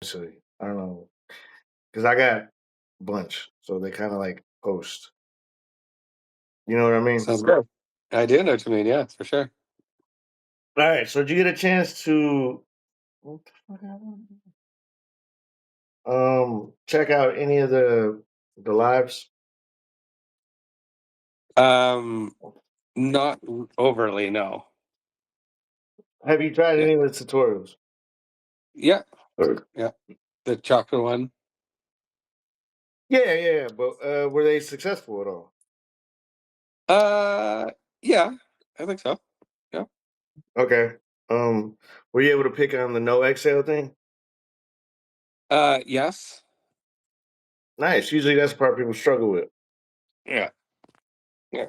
Actually, I don't know because I got a bunch, so they kind of like post. You know what I mean? Sounds good. I do know what you mean. Yeah, for sure. All right. So did you get a chance to what the fuck check out any of the lives? Not overly, no. Have you tried Yeah, any of the tutorials? yeah, Or- yeah. The chakra one. Yeah, yeah, but were they successful at all? Uh, yeah, I think so. Yeah. Okay. Were you able to pick on the no exhale thing? Yes. Nice. Usually that's the part people struggle with. Yeah. Yeah.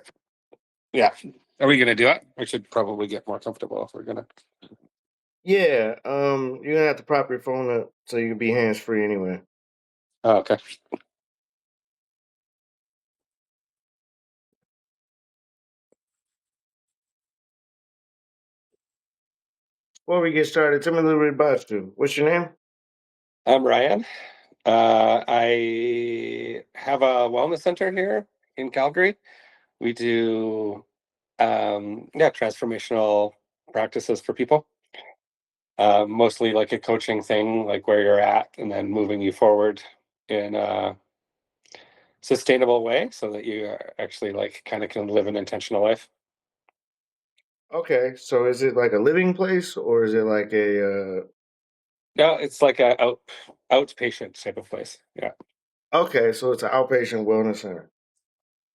Yeah. Are we gonna do it? We should probably get more comfortable if we're gonna. Yeah. You're gonna have to prop your phone up so you can be hands free anyway. Oh, okay. Before we get started, tell me a little bit about you. What's your name? I'm Ryan. I have a wellness center here in Calgary. We do yeah, transformational practices for people. Mostly like a coaching thing, like where you're at, and then moving you forward in a sustainable way, so that you actually like kind of can live an intentional life. Okay, so is it like a living place or is it like No, it's like a outpatient type of place. Yeah, okay, so it's an outpatient wellness center.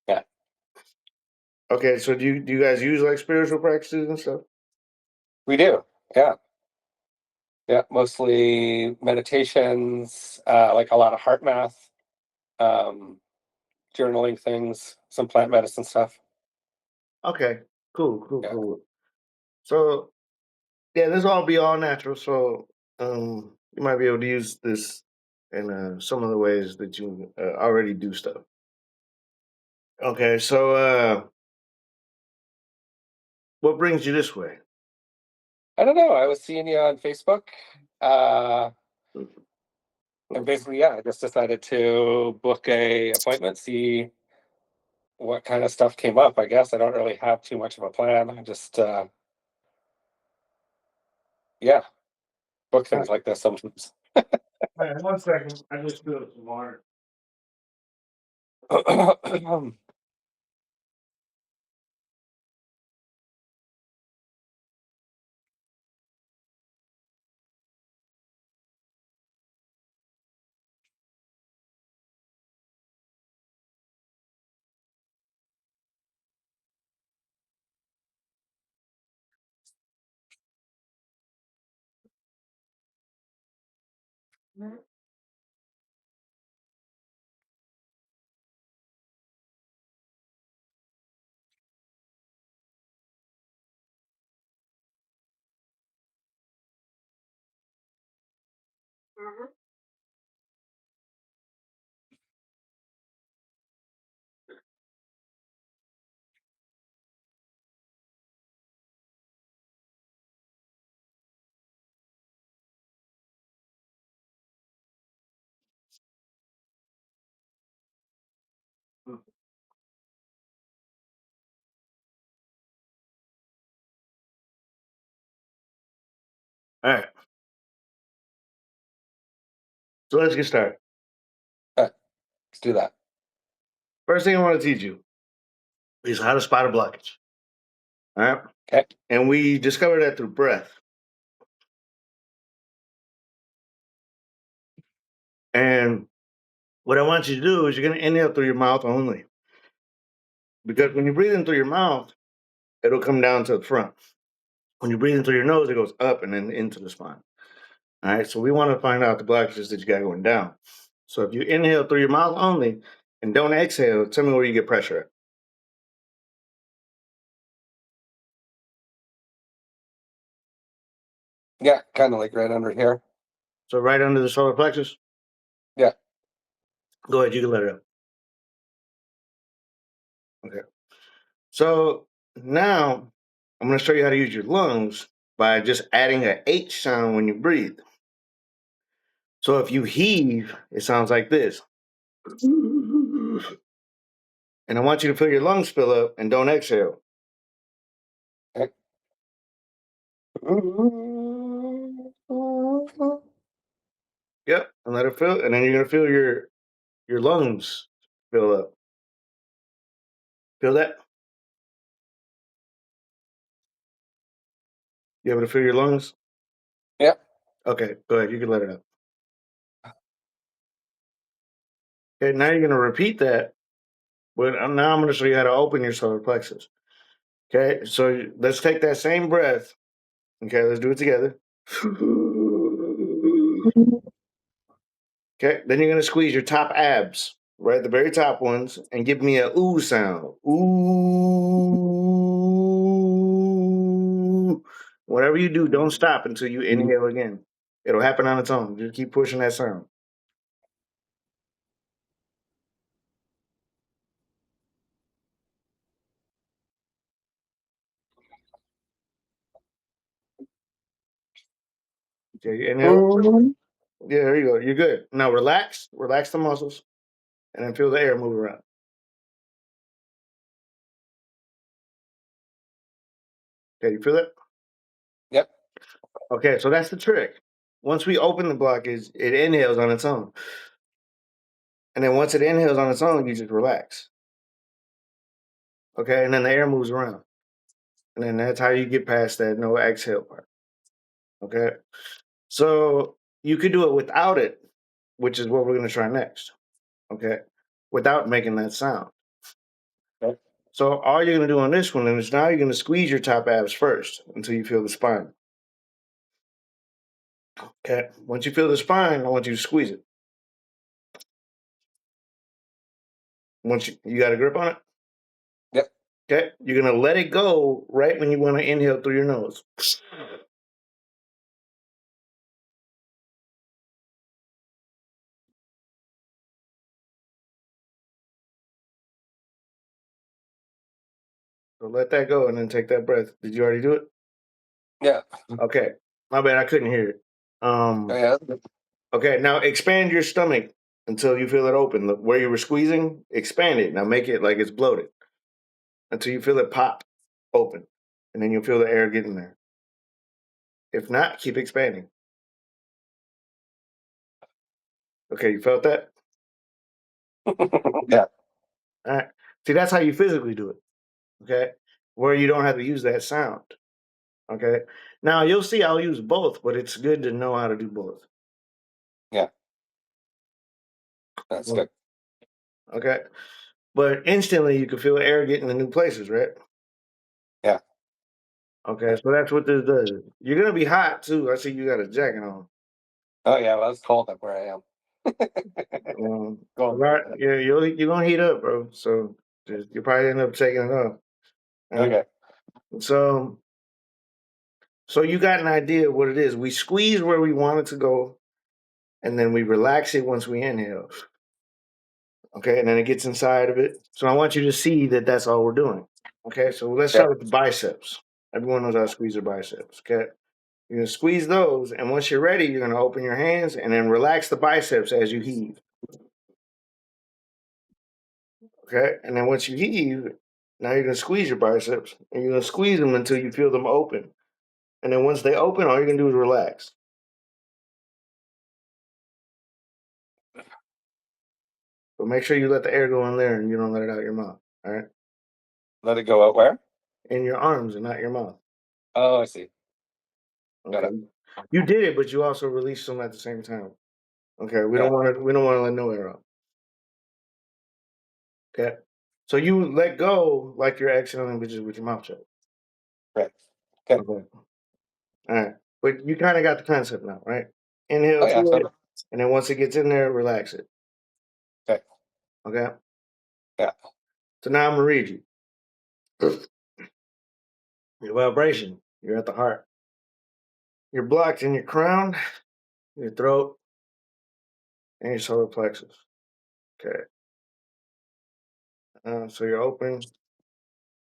yeah, Okay, so do you guys use like spiritual practices and stuff? we do. Yeah, yeah, mostly meditations, like a lot of heart math, um, journaling things, some plant medicine stuff. Okay, cool, cool, Yeah. cool. So yeah, this all be all natural. So you might be able to use this in some of the ways that you already do stuff. Okay, so what brings you this way? I don't know. I was seeing you on Facebook. Uh, And basically, yeah, I just decided to book a appointment, see what kind of stuff came up. I guess I don't really have too much of a plan. I just, yeah, book All things like this sometimes. right, 1 second. I just spilled some water. All right, so let's get started. Let's do that. First thing I want to teach you is how to spot a blockage. All right, Okay. and we discovered that through breath. And what I want you to do is you're going to inhale through your mouth only, because when you breathe in through your mouth, it'll come down to the front. When you breathe in through your nose, it goes up and then into the spine. All right, so we want to find out the blockages that you got going down. So if you inhale through your mouth only and don't exhale, tell me where you get pressure at. Yeah, kind of like right under here. So right under the solar plexus. Yeah. Go ahead, you can let it up. Okay. So now I'm going to show you how to use your lungs by just adding a H sound when you breathe. So if you heave, it sounds like this. And I want you to feel your lungs fill up and don't exhale. Okay. Yep, and let it fill, and then you're gonna feel your lungs fill up. Feel that? You able to feel your lungs? Yep. Okay, go ahead. You can let it out. Okay, now you're gonna repeat that, but now I'm gonna show you how to open your solar plexus. Okay, so let's take that same breath. Okay, let's do it together. Okay, then you're gonna squeeze your top abs, right, the very top ones, and give me a ooh sound. Ooh. Whatever you do, don't stop until you inhale again. It'll happen on its own. Just keep pushing that sound. Okay, you inhale. Yeah, there you go. You're good. Now relax, relax the muscles, and then feel the air move around. Okay, you feel it? Yep. Okay, so that's the trick. Once we open the blockage, it inhales on its own. And then once it inhales on its own, you just relax. Okay, and then the air moves around. And then that's how you get past that no exhale part. Okay. So you could do it without it, which is what we're going to try next. Okay. Without making that sound. Okay. So all you're going to do on this one is now you're going to squeeze your top abs first until you feel the spine. Okay. Once you feel the spine, I want you to squeeze it. Once you got a grip on it. Yep. Okay. You're going to let it go right when you want to inhale through your nose. So let that go and then take that breath. Did you already do it? Yeah. Okay. My bad. I couldn't hear it. Oh, yeah. Okay. Now expand your stomach until you feel it open. Look, where you were squeezing, expand it. Now make it like it's bloated until you feel it pop open. And then you'll feel the air getting there. If not, keep expanding. Okay. You felt that? Yeah. All right. See, that's how you physically do it. Okay. Where you don't have to use that sound. Okay. Now you'll see I'll use both, but it's good to know how to do both. Yeah. That's Well, good. okay. But instantly you can feel air getting to new places, right? Yeah. Okay, so that's what this does. You're gonna be hot too. I see you got a jacket on. Oh, yeah. Well, it's cold up where I am. Go Right, yeah, you're gonna heat up, bro. So you probably end up taking it off. All right. Okay. So you got an idea of what it is. We squeeze where we want it to go, and then we relax it once we inhale. Okay, and then it gets inside of it. So I want you to see that that's all we're doing. Okay, so let's Yeah. start with the biceps. Everyone knows how to squeeze their biceps. Okay, you're gonna squeeze those, and once you're ready, you're gonna open your hands and then relax the biceps as you heave. Okay, and then once you heave, now you're gonna squeeze your biceps, and you're gonna squeeze them until you feel them open. And then once they open, all you're gonna do is relax. But make sure you let the air go in there and you don't let it out your mouth. All right, Let it go out where? in your arms and not your mouth. Oh, I see. Got Okay, it. you did it, but you also released them at the same time. Okay, we Yeah. don't want to. We don't want to let no air out. Okay, so you let go like you're exhaling, but just with your mouth shut. Right. Okay. Okay, all right. But you kind of got the concept now, right? Oh, Inhale yeah. through it, So, and then once it gets in there, relax it. okay. Okay. Yeah. So now I'm gonna read you. Your vibration. You're at the heart. You're blocked in your crown, your throat, and your solar plexus. Okay. So you're open,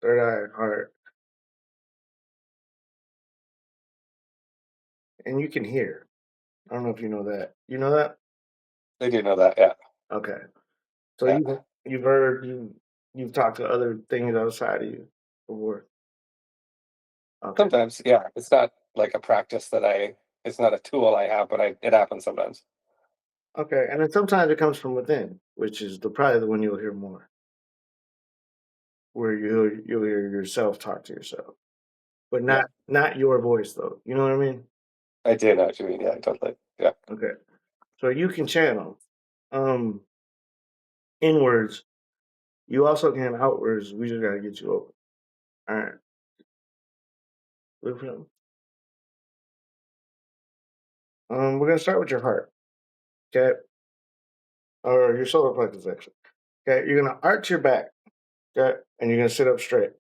third eye, heart, and you can hear. I don't know if you know that. You know that? I do know that. Yeah. Okay. So Yeah. you've heard you've talked to other things outside of you before. Okay. Sometimes, yeah. It's not like a practice that it's not a tool I have, but it happens sometimes. Okay. And then sometimes it comes from within, which is probably the one you'll hear more, where you'll hear yourself talk to yourself, but Yeah. not your voice though. You know what I mean? I do know what you mean. Yeah, totally. Yeah. Okay. So you can channel um inwards. You also can outwards. We just gotta get you over. All right. Look for them. We're gonna start with your heart. Okay. Or your solar plexus actually. Okay. You're gonna arch your back. Okay. And you're gonna sit up straight.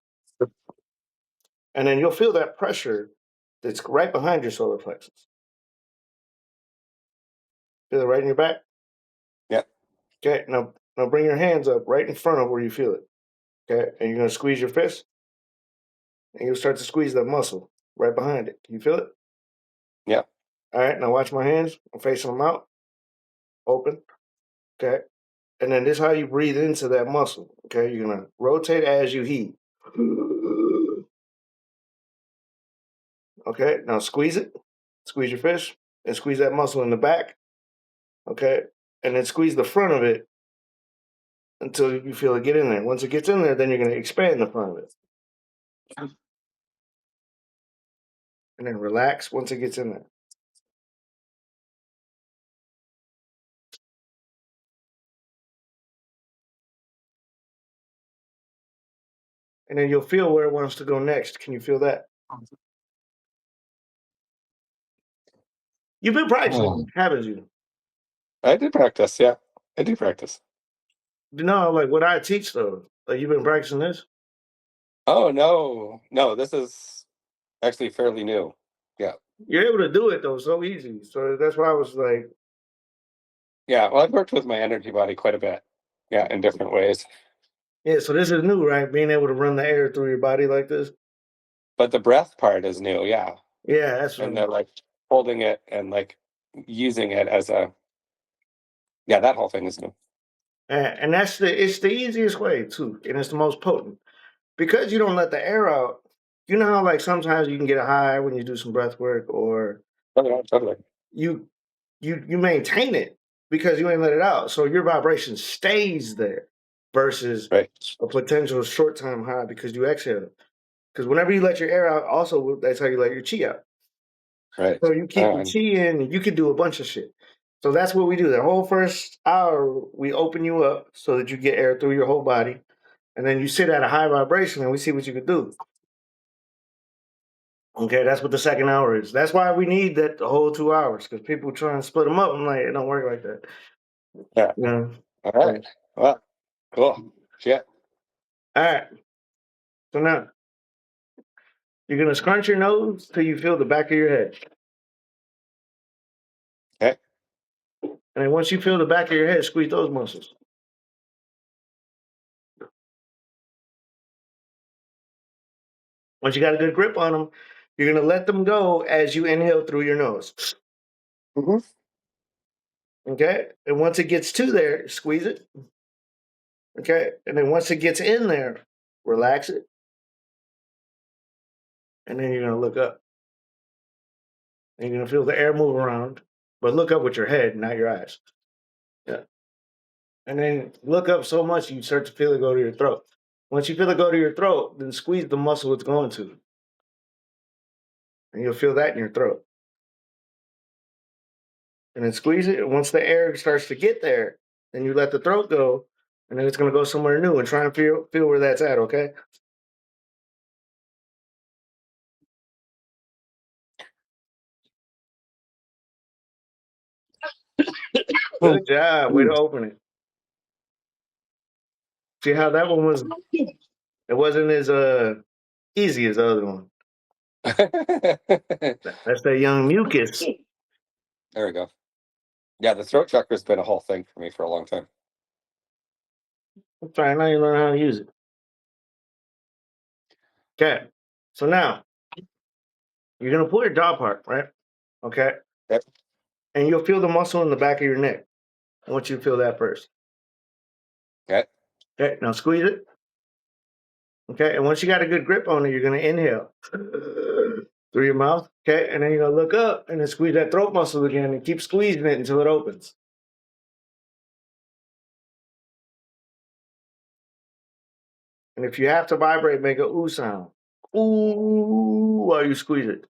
And then you'll feel that pressure that's right behind your solar plexus. Feel it right in your back? Yeah. Okay. Now bring your hands up right in front of where you feel it. Okay. And you're gonna squeeze your fist and you'll start to squeeze that muscle right behind it. Can you feel it? Yeah. All right, now watch my hands. I'm facing them out, open. Okay. And then this is how you breathe into that muscle. Okay. You're gonna rotate as you heat. Okay. Now squeeze it. Squeeze your fist and squeeze that muscle in the back. Okay. And then squeeze the front of it until you feel it get in there. Once it gets in there, then you're gonna expand the front of it. And then relax once it gets in there. And then you'll feel where it wants to go next. Can you feel that? You've been Oh. practicing, haven't you? I do practice. Yeah. I do practice. You know, like what I teach though. Like you've been practicing this? Oh, no. No, this is actually fairly new. Yeah. You're able to do it though, so easy. So that's why I was like, Yeah. Well, I've worked with my energy body quite a bit. Yeah, in different ways. yeah, so this is new, right? Being able to run the air through your body like this. But the breath part is new. Yeah. Yeah, that's And what. they're like holding it and like using it as yeah, that whole thing is new. And that's it's the easiest way too, and it's the most potent because you don't let the air out. You know how like sometimes you can get a high when you do some breath work, or Oh, yeah, totally. you you maintain it because you ain't let it out, so your vibration stays there versus Right. a potential short time high because you exhale. Because whenever you let your air out, also that's how you let your chi out. Right. So you keep your And chi in, and you can do a bunch of shit. So that's what we do. The whole first hour, we open you up so that you get air through your whole body, and then you sit at a high vibration, and we see what you can do. Okay, that's what the second hour is. That's why we need that the whole 2 hours because people try and split them up. I'm like, it don't work like that. yeah. You know? All So, right. Well, cool. Shit. all right. So now you're gonna scrunch your nose till you feel the back of your head, Okay. and then once you feel the back of your head, squeeze those muscles. Once you got a good grip on them, you're gonna let them go as you inhale through your nose. Hmm. Okay. And once it gets to there, squeeze it. Okay. And then once it gets in there, relax it. And then you're going to look up and you're going to feel the air move around, but look up with your head, not your eyes. Yeah. And then look up so much you start to feel it go to your throat. Once you feel it go to your throat, then squeeze the muscle it's going to. And you'll feel that in your throat. And then squeeze it. And once the air starts to get there, then you let the throat go. And then it's going to go somewhere new and try and feel where that's at. Okay. Good job. Way to open it. See how that one was? It wasn't as easy as the other one. There That's that young mucus. we go. Yeah, the throat chakra's been a whole thing for me for a long time. I'm trying now you learn how to use it. Okay. So now you're gonna pull your jaw apart, right? Okay. Yep. and you'll feel the muscle in the back of your neck. I want you to feel that first. Okay. Okay, now squeeze it. Okay, and once you got a good grip on it, you're going to inhale through your mouth. Okay, and then you're going to look up and then squeeze that throat muscle again and keep squeezing it until it opens. And if you have to vibrate, make a ooh sound. Ooh, while you squeeze it.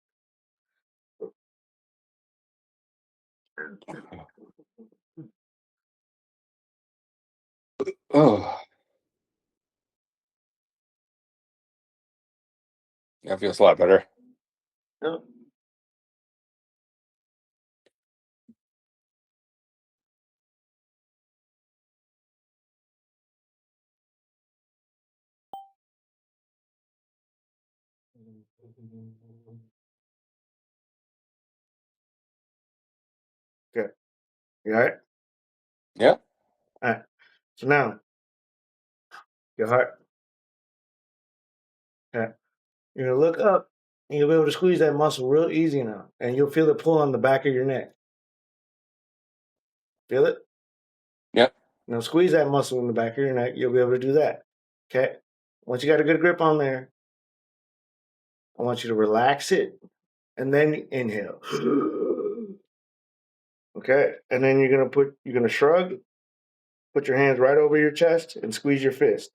Oh, that feels a lot better. Yeah. Okay. You all right? Yeah. All right. So now, your heart. Okay. You're going to look up and you'll be able to squeeze that muscle real easy now. And you'll feel the pull on the back of your neck. Feel it? Yep. Now squeeze that muscle in the back of your neck. You'll be able to do that. Okay. Once you got a good grip on there, I want you to relax it and then inhale. Okay. And then you're gonna shrug, put your hands right over your chest and squeeze your fist.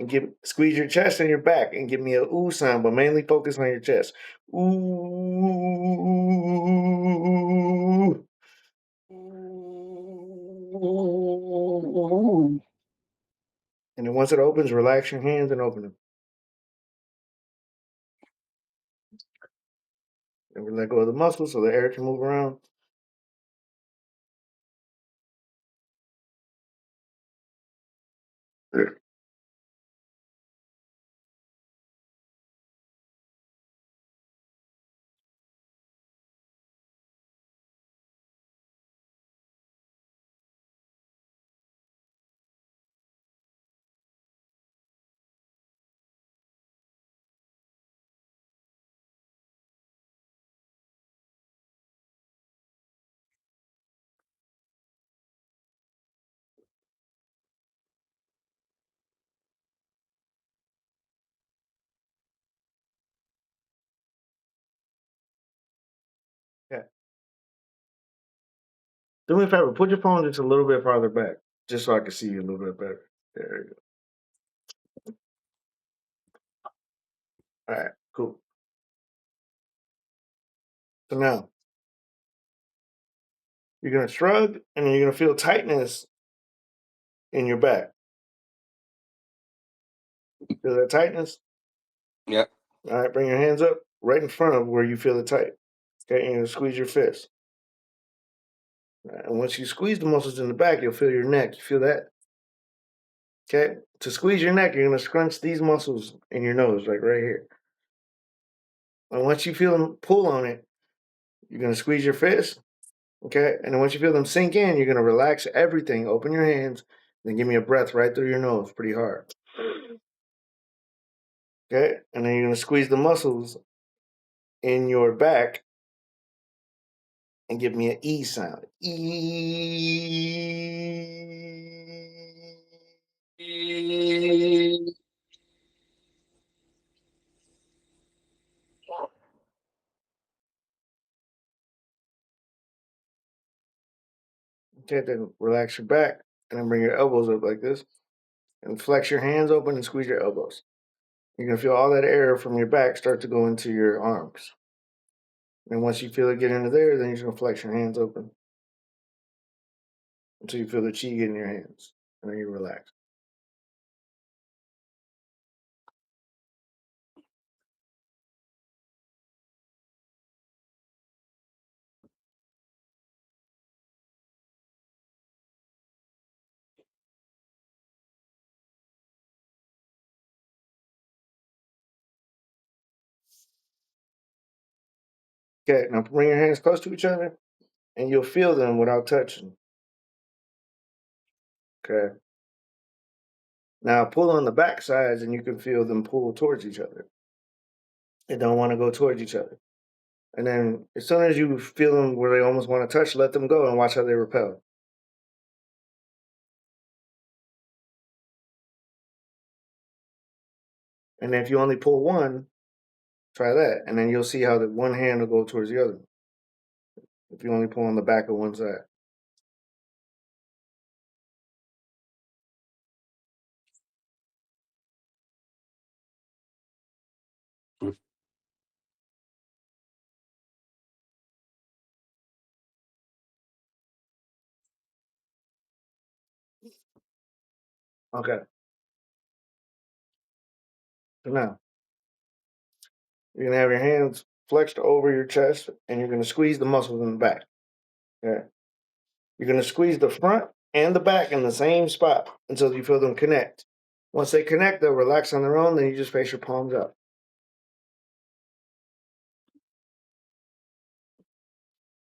And squeeze your chest and your back and give me a ooh sound, but mainly focus on your chest. Ooh. And then once it opens, relax your hands and open them. And we let go of the muscles so the air can move around. Yeah. Do me a favor, put your phone just a little bit farther back, just so I can see you a little bit better. There you go. All right, cool. So now you're gonna shrug, and then you're gonna feel tightness in your back. Feel that tightness? Yep. All right, bring your hands up right in front of where you feel it tight. Okay, and you're gonna squeeze your fist. All right, and once you squeeze the muscles in the back, you'll feel your neck. You feel that? Okay. To squeeze your neck, you're gonna scrunch these muscles in your nose, like right here. And once you feel them pull on it, you're gonna squeeze your fist. Okay, and then once you feel them sink in, you're gonna relax everything. Open your hands, then give me a breath right through your nose, pretty hard. Okay, and then you're gonna squeeze the muscles in your back and give me an E sound. E. Okay, then relax your back and then bring your elbows up like this and flex your hands open and squeeze your elbows. You're gonna feel all that air from your back start to go into your arms. And once you feel it get into there, then you're just gonna flex your hands open until you feel the chi get in your hands. And then you relax. Okay, now bring your hands close to each other and you'll feel them without touching. Okay. Now pull on the back sides and you can feel them pull towards each other. They don't want to go towards each other. And then as soon as you feel them where they almost want to touch, let them go and watch how they repel. And if you only pull one, try that. And then you'll see how the one hand will go towards the other. If you only pull on the back of one side. Okay. So now you're gonna have your hands flexed over your chest and you're gonna squeeze the muscles in the back. Okay. You're gonna squeeze the front and the back in the same spot until you feel them connect. Once they connect, they'll relax on their own, then you just face your palms up.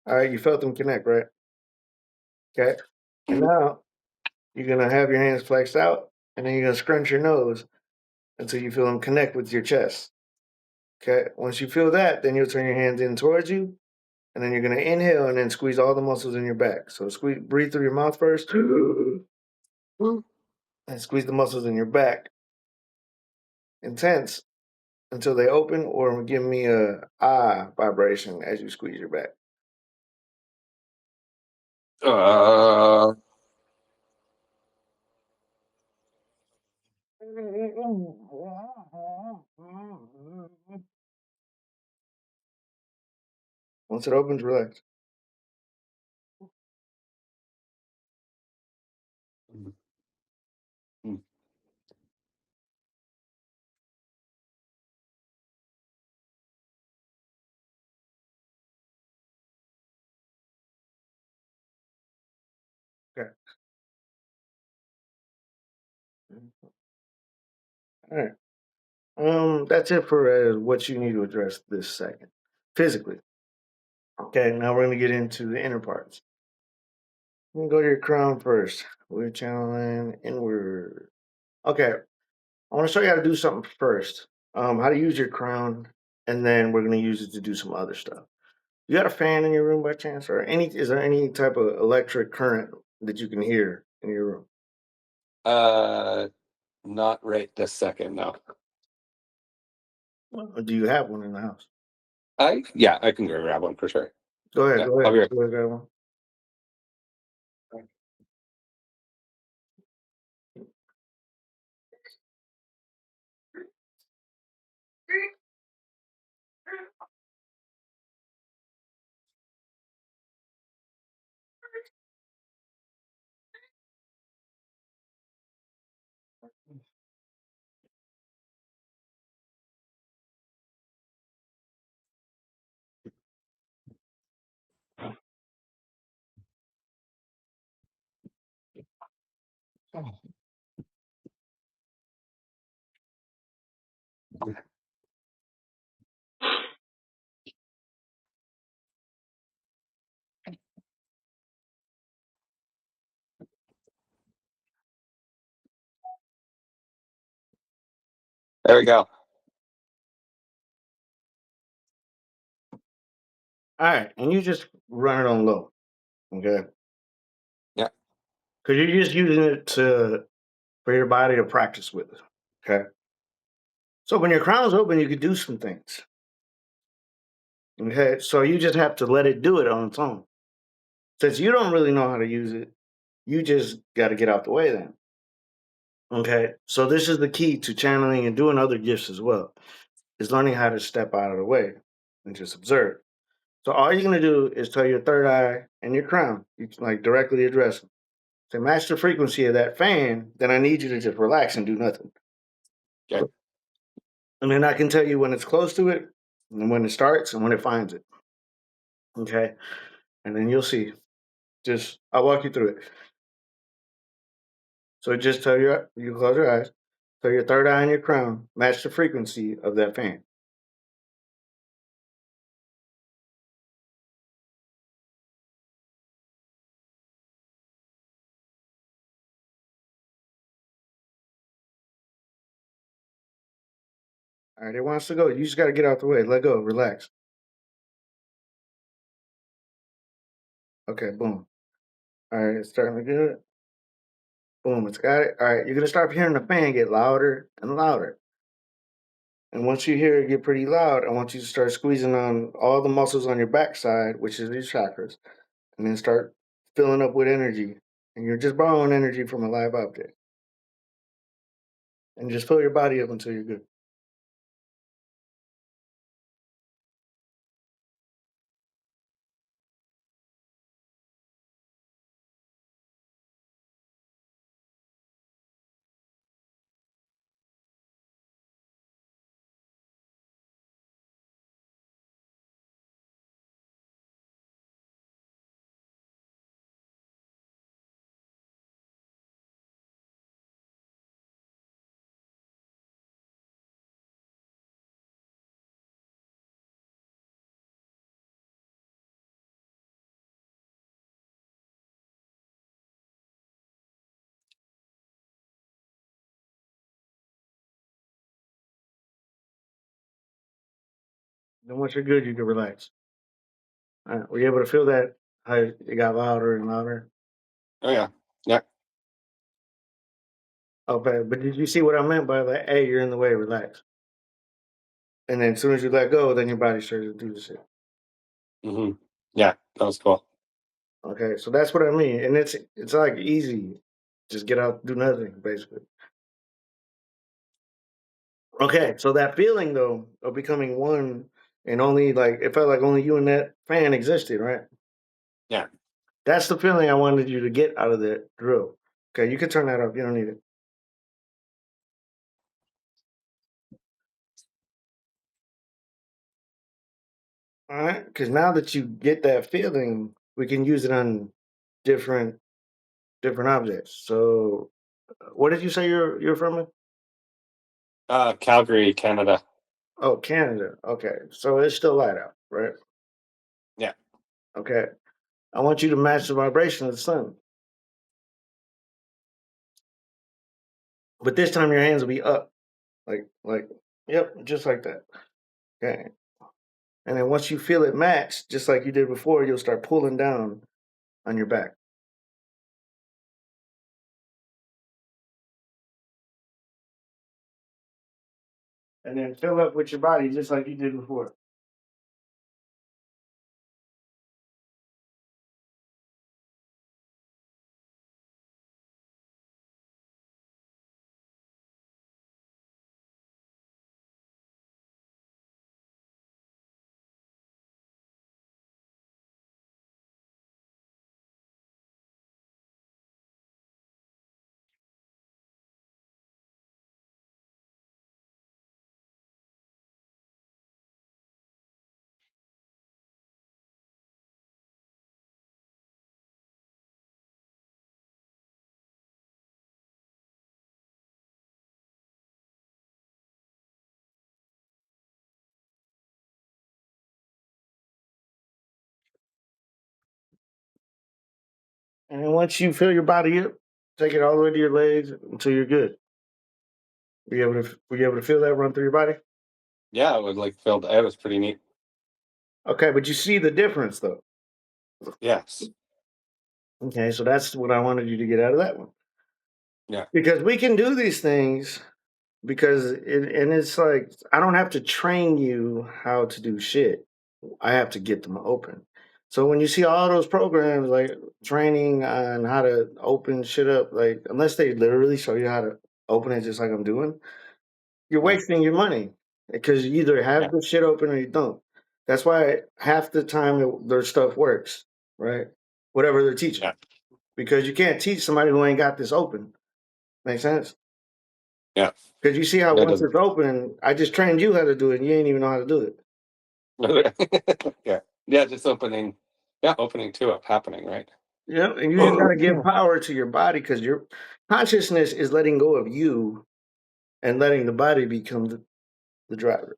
All right, you felt them connect, right? Okay. And now you're gonna have your hands flexed out, and then you're gonna scrunch your nose until you feel them connect with your chest. Okay. Once you feel that, then you'll turn your hands in towards you, and then you're gonna inhale and then squeeze all the muscles in your back. So breathe through your mouth first, and squeeze the muscles in your back. Intense until they open, or give me a ah vibration as you squeeze your back. Uh, Once it opens, relax. Okay. All right. That's it for what you need to address this second, physically. Okay. Now we're gonna get into the inner parts. I'm gonna go to your crown first. We're channeling inward. Okay. I want to show you how to do something first. How to use your crown, and then we're gonna use it to do some other stuff. You got a fan in your room by chance, or any? Is there any type of electric current that you can hear in your room? uh, not right this second, no. Or do you have one in the house? Yeah, I can go grab one for sure. Go ahead. Yeah, Go I'll ahead. be right. Go ahead. Grab one. There we go. All right, and you just run it on low, okay? Yeah. Because you're just using it to for your body to practice with, okay? So when your crown's open, you can do some things, okay? So you just have to let it do it on its own. Since you don't really know how to use it, you just got to get out the way then, okay? So this is the key to channeling and doing other gifts as well, is learning how to step out of the way and just observe. So all you're gonna do is tell your third eye and your crown, you can like directly address them. To match the frequency of that fan, then I need you to just relax and do nothing. Okay. And then I can tell you when it's close to it, and when it starts, and when it finds it. Okay. And then you'll see. Just I'll walk you through it. So just you close your eyes, tell your third eye and your crown, match the frequency of that fan. All right, it wants to go. You just got to get out the way. Let go. Relax. Okay, boom. All right, it's starting to good. Boom, it's got it. All right, you're gonna start hearing the fan get louder and louder. And once you hear it get pretty loud, I want you to start squeezing on all the muscles on your backside, which is your chakras, and then start filling up with energy. And you're just borrowing energy from a live object. And just fill your body up until you're good. Then once you're good, you can relax. All right, were you able to feel that? How it got louder and louder? Oh yeah. Yeah. Okay, but did you see what I meant by like, hey, you're in the way, relax. And then as soon as you let go, then your body starts to do the shit. Hmm. Yeah, that was cool. Okay, so that's what I mean. And it's like easy. Just get out, do nothing, basically. Okay, so that feeling though of becoming one and only like it felt like only you and that fan existed, right? Yeah. That's the feeling I wanted you to get out of the drill. Okay, you can turn that off. You don't need it. All right, because now that you get that feeling, we can use it on different different objects. So, what did you say you're from? Calgary, Canada. Oh, Canada. Okay, so it's still light out, right? Yeah. Okay, I want you to match the vibration of the sun, but this time your hands will be up, like, yep, just like that. Okay, and then once you feel it match, just like you did before, you'll start pulling down on your back, and then fill up with your body, just like you did before. And then once you fill your body up, take it all the way to your legs until you're good. Were you able to feel that run through your body? Yeah, it was like filled. It was pretty neat. Okay, but you see the difference though. Yes. Okay, so that's what I wanted you to get out of that one. Yeah. Because we can do these things because and it's like I don't have to train you how to do shit. I have to get them open. So when you see all those programs like training on how to open shit up, like unless they literally show you how to open it just like I'm doing, you're Yeah. wasting your money because you either Yeah. have the shit open or you don't. That's why half the time their stuff works, right? Whatever they're teaching, Yeah. because you can't teach somebody who ain't got this open. Make sense? Yeah. Because you see how That once doesn't. it's open, I just trained you how to do it, and you ain't even know how to do it. Yeah. Yeah. Just opening. Yeah, opening two up happening, right? Yeah, and you just got to give power to your body because your consciousness is letting go of you and letting the body become the driver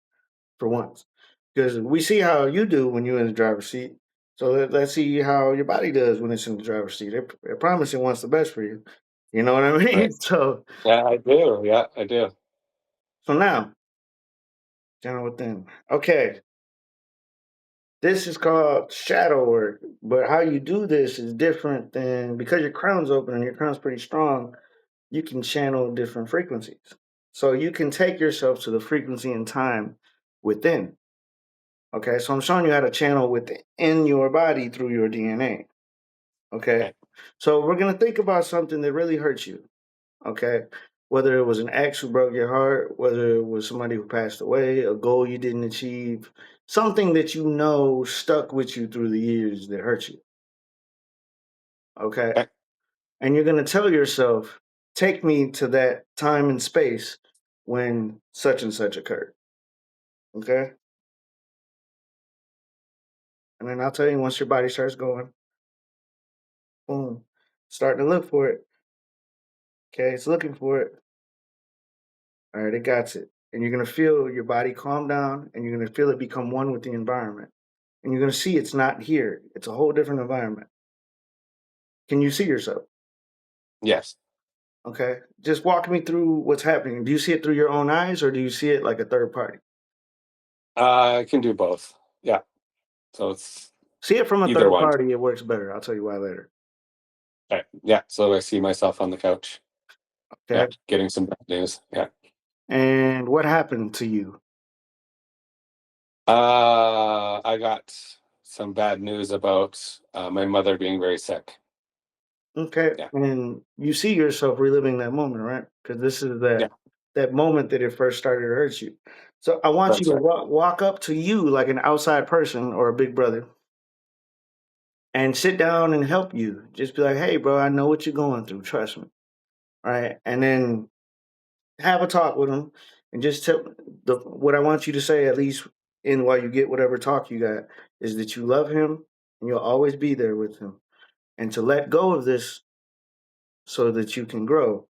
for once. Because we see how you do when you're in the driver's seat. So let's see how your body does when it's in the driver's seat. They're promising wants the best for you. You know what I mean? Right. Yeah, I do. Yeah, I do. So now, general within. Okay. This is called shadow work. But how you do this is different than because your crown's open and your crown's pretty strong, you can channel different frequencies. So you can take yourself to the frequency and time within. Okay, so I'm showing you how to channel within your body through your DNA. Okay, Okay. so we're gonna think about something that really hurts you. Okay, whether it was an ex who broke your heart, whether it was somebody who passed away, a goal you didn't achieve, something that you know stuck with you through the years that hurt you. Okay, Okay. and you're gonna tell yourself, take me to that time and space when such and such occurred. Okay, and then I'll tell you once your body starts going, boom, starting to look for it. Okay, it's looking for it. All right, it got it. And you're going to feel your body calm down and you're going to feel it become one with the environment. And you're going to see it's not here, it's a whole different environment. Can you see yourself? Yes. Okay. Just walk me through what's happening. Do you see it through your own eyes or do you see it like a third party? I can do both. Yeah. So it's See it from a either third one. party, it works better. I'll tell you why later. Okay. Yeah. So I see myself on the couch. Yeah. Okay. Getting some bad news. Yeah. And what happened to you? I got some bad news about my mother being very sick. Okay. Yeah. And you see yourself reliving that moment, right? Because this is Yeah. that moment that it first started to hurt you. So I want you That's to right. walk up to you like an outside person or a big brother and sit down and help you. Just be like, hey, bro, I know what you're going through. Trust me. Right. And then have a talk with him and just tell what I want you to say, at least in while you get whatever talk you got, is that you love him and you'll always be there with him. And to let go of this so that you can grow.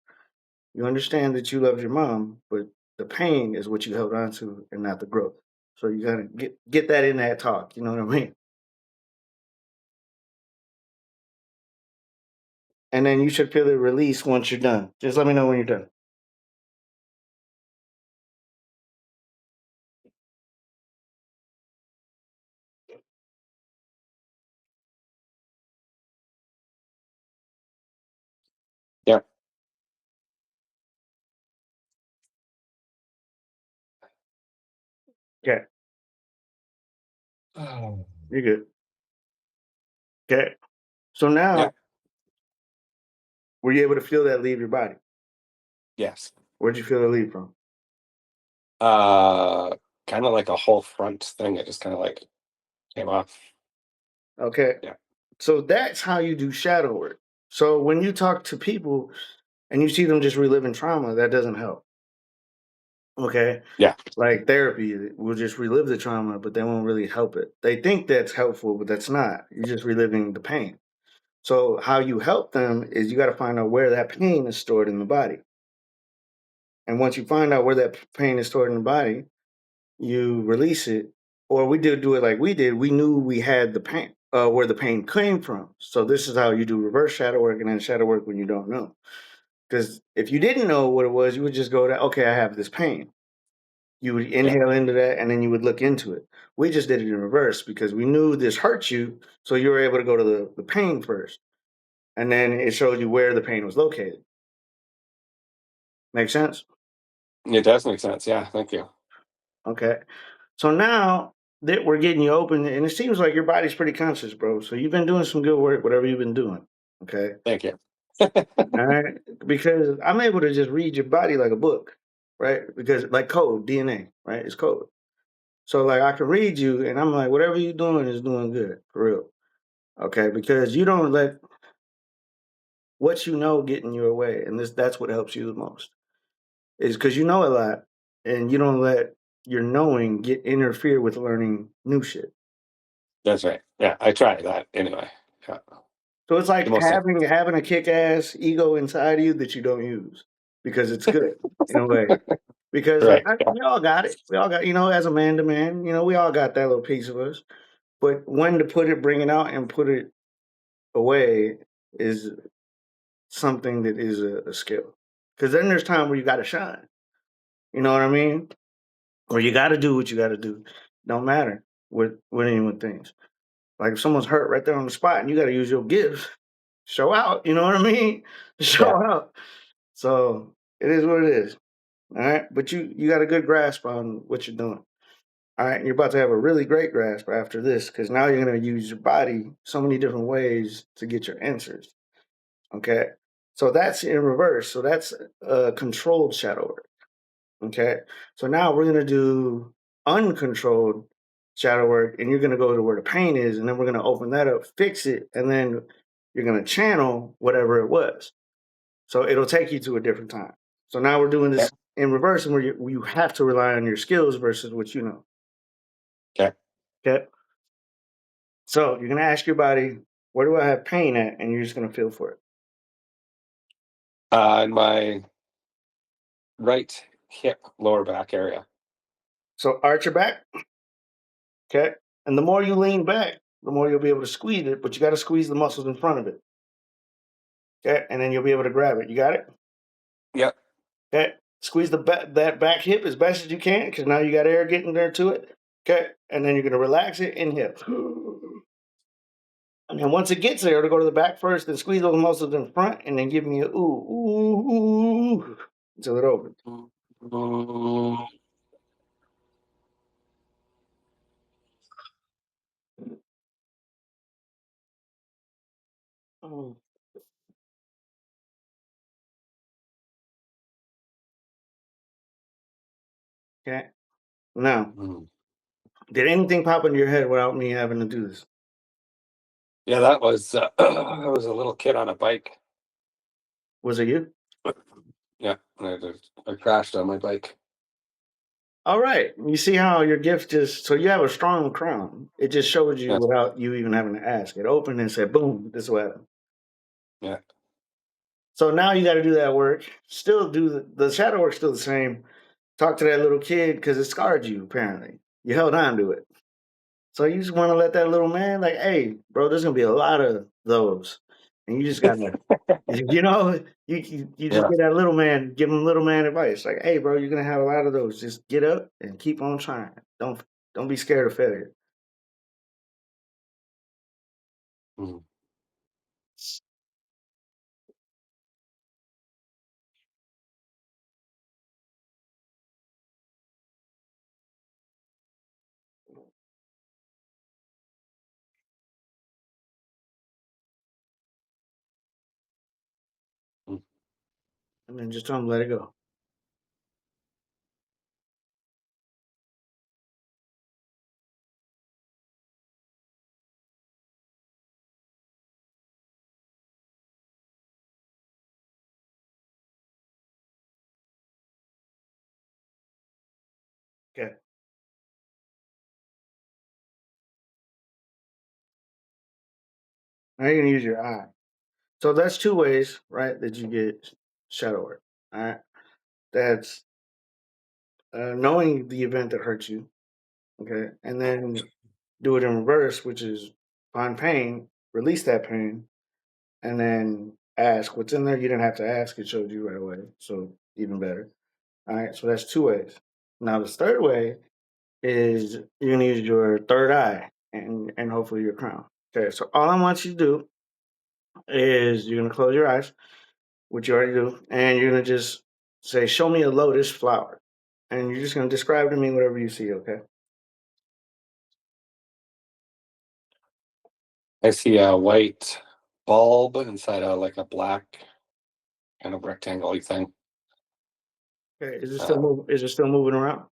You understand that you love your mom, but the pain is what you held on to and not the growth. So you gotta get that in that talk. You know what I mean? And then you should feel the release once you're done. Just let me know when you're done. Yeah. Okay, Oh. you're good. Okay. So Yeah. now, were you able to feel that leave your body? Yes. Where'd you feel it leave from? Uh, Kind of like a whole front thing. It just kind of like came off. Okay. Yeah. So that's how you do shadow work. So when you talk to people and you see them just reliving trauma, that doesn't help. Okay. Yeah. Like therapy will just relive the trauma, but they won't really help it. They think that's helpful, but that's not. You're just reliving the pain. So how you help them is you got to find out where that pain is stored in the body. And once you find out where that pain is stored in the body, you release it. Or we did do it like we did. We knew we had the pain, where the pain came from. So this is how you do reverse shadow work and then shadow work when you don't know. Because if you didn't know what it was, you would just go to, okay, I have this pain. You would Yeah. inhale into that and then you would look into it. We just did it in reverse because we knew this hurt you. So you were able to go to the pain first. And then it showed you where the pain was located. Make sense? It does make sense. Yeah. Thank you. Okay. So now that we're getting you open, and it seems like your body's pretty conscious, bro. So you've been doing some good work, whatever you've been doing. Okay. Thank you. All right. Because I'm able to just read your body like a book, right? Because like code, DNA, right? It's code. So like I can read you and I'm like, whatever you're doing is doing good, for real. Okay. Because you don't let what you know get in your way. And that's what helps you the most. Is because you know a lot and you don't let your knowing get interfere with learning new shit. That's right. Yeah. I try that anyway. Yeah. So it's The like most thing. having a kick ass ego inside of you that you don't use because it's good in a way. Because like Right. Yeah. we all got it. We all got, as a man to man, we all got that little piece of us. But when to put it, bring it out and put it away is something that is a skill. Because then there's time where you gotta shine. You know what I mean? Or you gotta do what you gotta do. Don't matter. with things. Like if someone's hurt right there on the spot and you got to use your gifts, show out. You know what I mean? Yeah. Show out. So it is what it is. All right. But you got a good grasp on what you're doing. All right. And you're about to have a really great grasp after this because now you're going to use your body so many different ways to get your answers. Okay. So that's in reverse. So that's controlled shadow work. Okay. So now we're going to do uncontrolled shadow work, and you're going to go to where the pain is, and then we're going to open that up, fix it, and then you're going to channel whatever it was. So it'll take you to a different time. So now we're doing Okay. this in reverse, and where you have to rely on your skills versus what you know. Okay. Okay. So you're going to ask your body, where do I have pain at? And you're just going to feel for it. In my right hip, lower back area. So arch your back. Okay. And the more you lean back, the more you'll be able to squeeze it, but you got to squeeze the muscles in front of it. Okay. And then you'll be able to grab it. You got it? Yep. Okay. Squeeze that back hip as best as you can because now you got air getting there to it. Okay. And then you're going to relax it in hip. And then once it gets there, to go to the back first, then squeeze those muscles in front and then give me a ooh, ooh, ooh until it opens. Oh, okay. Now, did anything pop into your head without me having to do this? Yeah, that was that was a little kid on a bike. Was it you? Yeah, I crashed on my bike. All right. You see how your gift just, so you have a strong crown. It just showed you Yeah, without you even having to ask. It opened and said, boom, this is what happened. yeah. So now you got to do that work. Still do the shadow work, still the same. Talk to that little kid because it scarred you, apparently. You held on to it. So you just want to let that little man, like, hey, bro, there's going to be a lot of those. And you just got to, you just Yeah. get that little man, give him little man advice. Like, hey, bro, you're going to have a lot of those. Just get up and keep on trying. Don't be scared of failure. Mm. Mm. And then just tell him, let it go. Okay. Now you're going to use your eye. So that's two ways, right, that you get shadow work. All right. That's knowing the event that hurt you. Okay. And then do it in reverse, which is find pain, release that pain, and then ask what's in there. You didn't have to ask, it showed you right away. So even better. All right. So that's two ways. Now, the third way is you're going to use your third eye and hopefully your crown. Okay. So all I want you to do is you're going to close your eyes, which you already do, and you're going to just say, show me a lotus flower. And you're just going to describe to me whatever you see. Okay. I see a white bulb inside a like a black kind of rectangle thing. Okay. Is it still Uh, moving? Is it still moving around?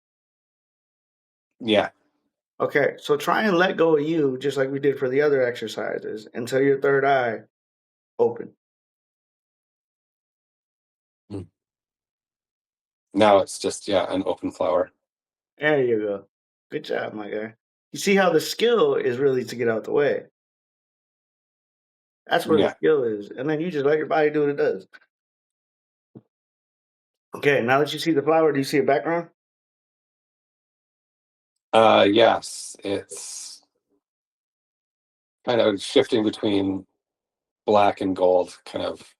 yeah. Okay, so try and let go of you just like we did for the other exercises until your third eye open. Mm. Now it's just an open flower. There you go. Good job, my guy. You see how the skill is really to get out the way. That's where the Yeah. skill is. And then you just let your body do what it does. Okay, now that you see the flower, do you see a background? Yes, it's kind of shifting between black and gold, kind of.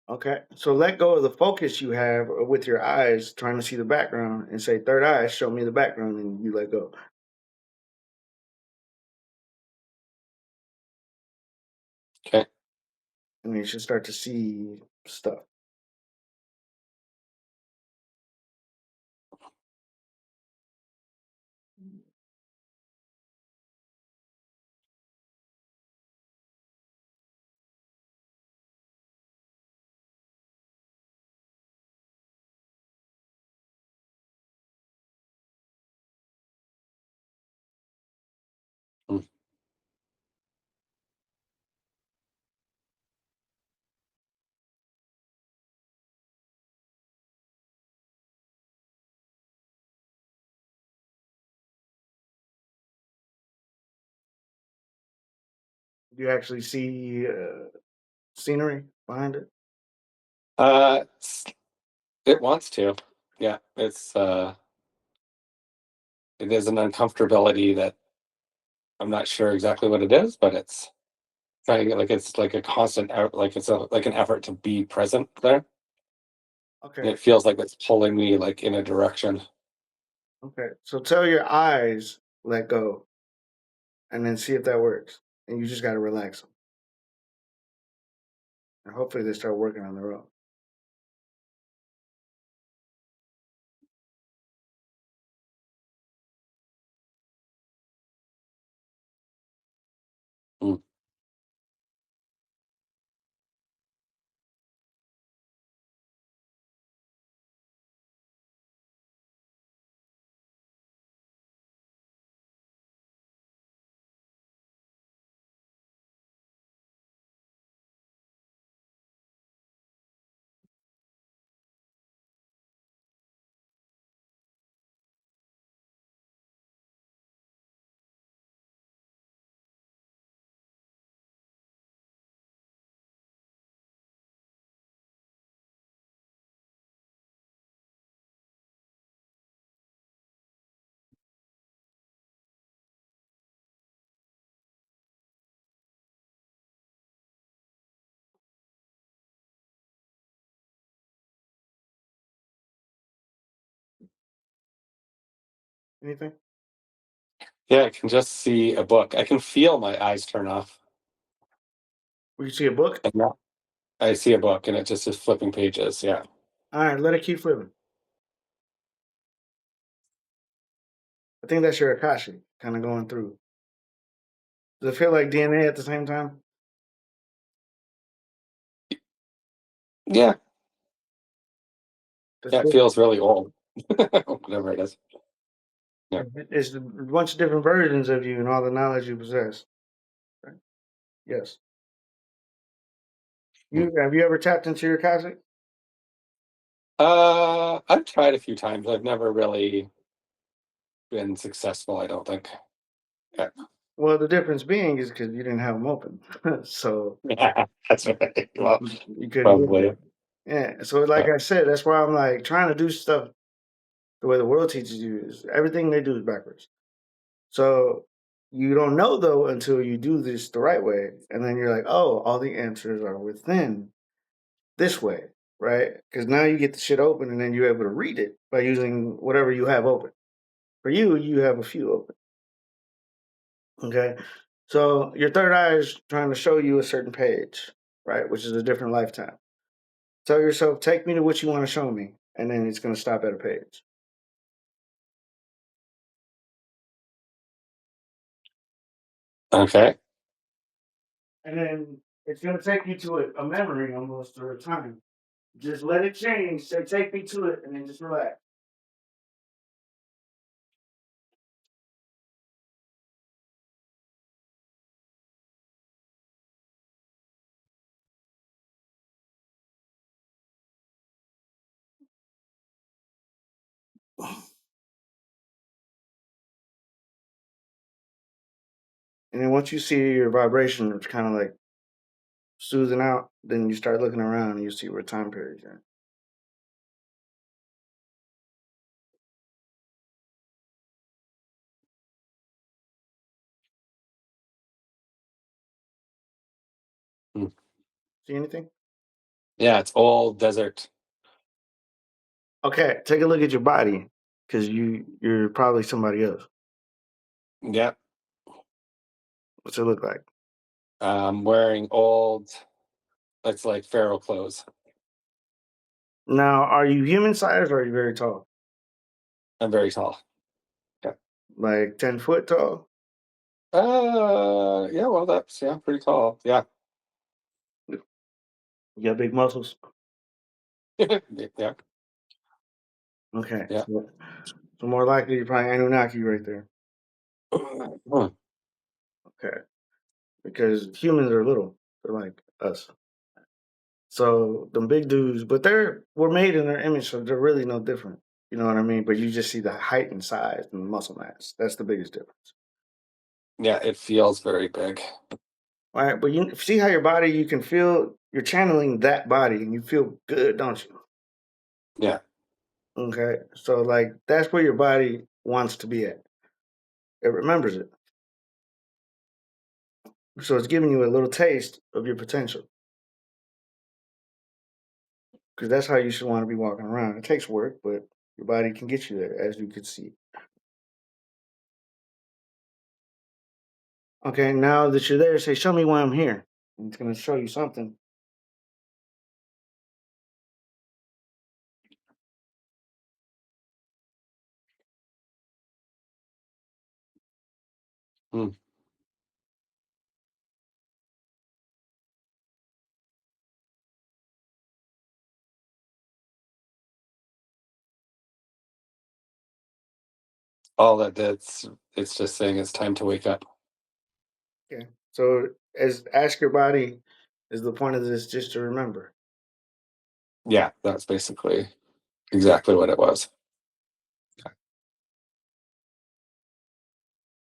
Okay, so let go of the focus you have with your eyes trying to see the background and say, third eye, show me the background, and you let go. you should start to see stuff. Mm. Do you actually see scenery behind it? It's- it wants to. Yeah, it is an uncomfortability that I'm not sure exactly what it is, but it's trying to, like, it's like a constant like it's like an effort to be present there. And Okay. it feels like it's pulling me like in a direction. Okay. So tell your eyes let go, and then see if that works. And you just got to relax them, and hopefully they start working on their own. Mm. Anything? Yeah, I can just see a book. I can feel my eyes turn off. We see a book. And now I see a book and it just is flipping pages. Yeah. All right, let it keep flipping. I think that's your Akashi kind of going through. Does it feel like DNA at the same time? Yeah. That's Yeah, it good. feels really old. Whatever it is. Yeah. It's a bunch of different versions of you and all the knowledge you possess. Right? Yes. Mm. You ever tapped into your Akashic? I've tried a few times. I've never really been successful, I don't think. Yeah. Well, the difference being is because you didn't have them open, so Yeah, that's right. Well, you couldn't get probably. there. Yeah. So, like Yeah. I said, that's why I'm like trying to do stuff the way the world teaches you. Is everything they do is backwards. So you don't know though until you do this the right way, and then you're like, oh, all the answers are within this way, right? Because now you get the shit open, and then you're able to read it by using whatever you have open. For you, you have a few open. Okay. So your third eye is trying to show you a certain page, right? Which is a different lifetime. Tell yourself, take me to what you want to show me. And then it's going to stop at a page. Okay. And then it's going to take you to a memory almost or a time. Just let it change. Say, take me to it. And then just relax. And then once you see your vibration, it's kind of like soothing out. Then you start looking around and you see where time periods are. Mm. See anything? Yeah, it's all desert. Okay, take a look at your body because you're probably somebody else. Yeah. What's it look like? Wearing old It's like pharaoh clothes. Now, are you human size or are you very tall? I'm very tall. Yeah. Like 10 foot tall? Yeah, well that's pretty tall. Yeah. You got big muscles? Yeah. Okay. Yeah. So more likely you're probably Anunnaki right there. Hmm. Okay. Because humans are little. They're like us. So the big dudes, but we're made in their image, so they're really no different. You know what I mean? But you just see the height and size and the muscle mass. That's the biggest difference. Yeah, it feels very big. All right. But you see how your body, you can feel you're channeling that body and you feel good, don't you? Yeah. Okay. So like that's where your body wants to be at. It remembers it. So it's giving you a little taste of your potential. Because that's how you should want to be walking around. It takes work, but your body can get you there, as you can see. Okay, now that you're there, say, show me why I'm here. And it's going to show you something. Hmm. All that it's just saying it's time to wake up. Okay. So, as ask your body is the point of this just to remember. Yeah, that's basically exactly what it was.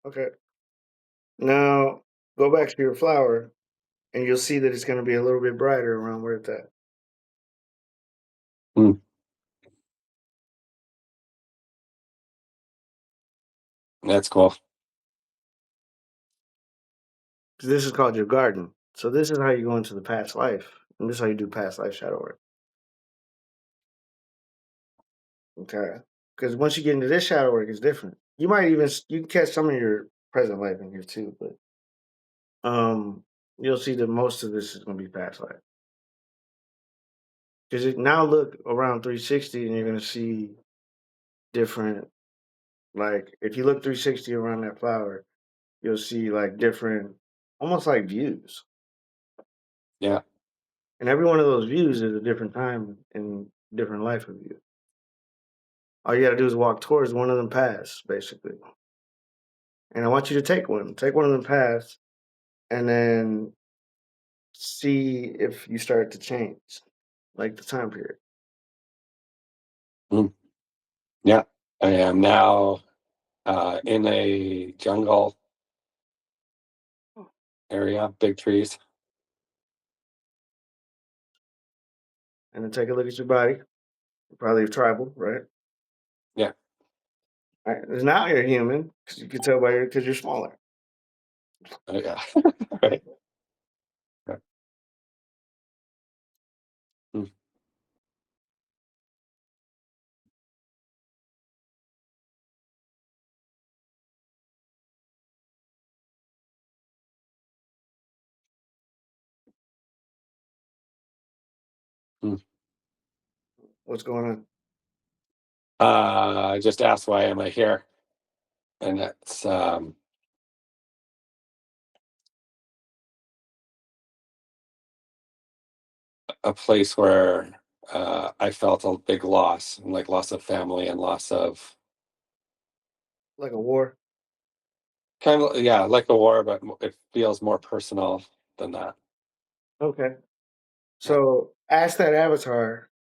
Okay. Now, go back to your flower, and you'll see that it's going to be a little bit brighter around where it's at. Hmm. That's cool. 'Cause this is called your garden. So, this is how you go into the past life. And this is how you do past life shadow work. Okay. Because once you get into this shadow work, it's different. You might even you can catch some of your present life in here too, but you'll see that most of this is going to be past life. Because now look around 360, and you're going to see different. Like if you look 360 around that flower, you'll see like different, almost like views, Yeah. and every one of those views is a different time and different life of you. All you got to do is walk towards one of them paths, basically. And I want you to take one. Take one of them paths, and then see if you start to change, like the time period. Hmm. Yeah. I am now in a jungle area, big trees. And then take a look at your body. Probably tribal, right? Yeah. All right. 'Cause now you're human because you can tell by your because you're smaller. Oh, yeah. Right. Yeah. Hmm. Hmm. What's going on? I just asked why am I here, and it's a place where I felt a big loss, like loss of family and loss of Like a war? kind of, yeah, like a war, but it feels more personal than that. Okay. Yeah, So ask that avatar,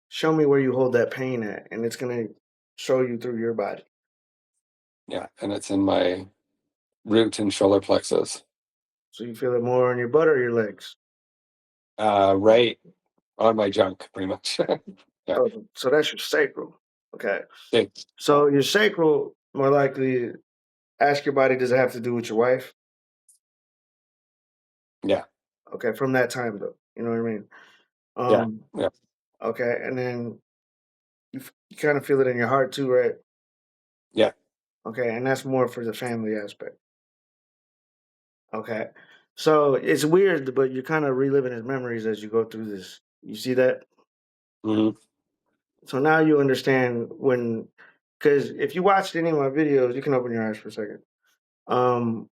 show me where you hold that pain at, and it's gonna show you through your body. yeah, and it's in my root and shoulder plexus, So you feel it more on your butt or your legs. right on my junk, pretty much. Yeah, Oh, so that's your sacral. Okay. big. Yeah, So your sacral, more likely, ask your body, does it have to do with your wife? yeah, Okay, from that time though. You know what I mean? yeah, Um, yeah, okay, and then you kind of feel it in your heart too, right? yeah. Okay, and that's more for the family aspect. Okay. So it's weird, but you're kind of reliving his memories as you go through this. You see that? Hmm. So now you understand when, because if you watched any of my videos, you can open your eyes for a second. Um,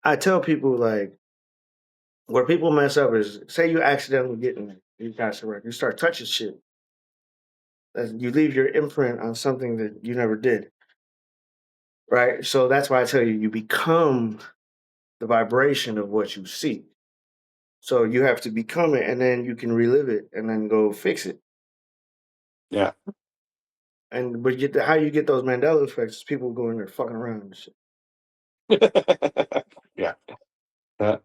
I tell people like where people mess up is say you accidentally get in it, you pass the record, you start touching shit. You leave your imprint on something that you never did, right? So that's why I tell you, you become the vibration of what you see. So you have to become it, and then you can relive it, and then go fix it. Yeah. And but how you get those Mandela effects is people going there fucking around and shit. Yeah. Yeah.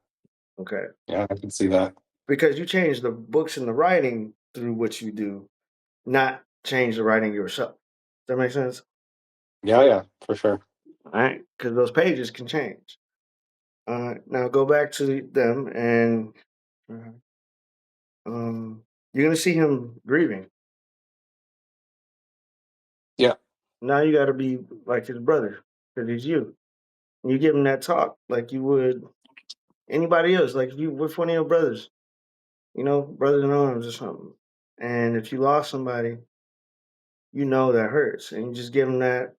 Okay, Yeah, I can see that. because you change the books and the writing through what you do, not change the writing yourself. Does that make sense? Yeah, yeah, for sure. All right, because those pages can change. Now go back to them, and uh, you're gonna see him grieving. Yeah. Now you got to be like his brother because he's you. And you give him that talk like you would anybody else, like you with one of your brothers, brothers in arms or something. And if you lost somebody, you know that hurts, and you just give him that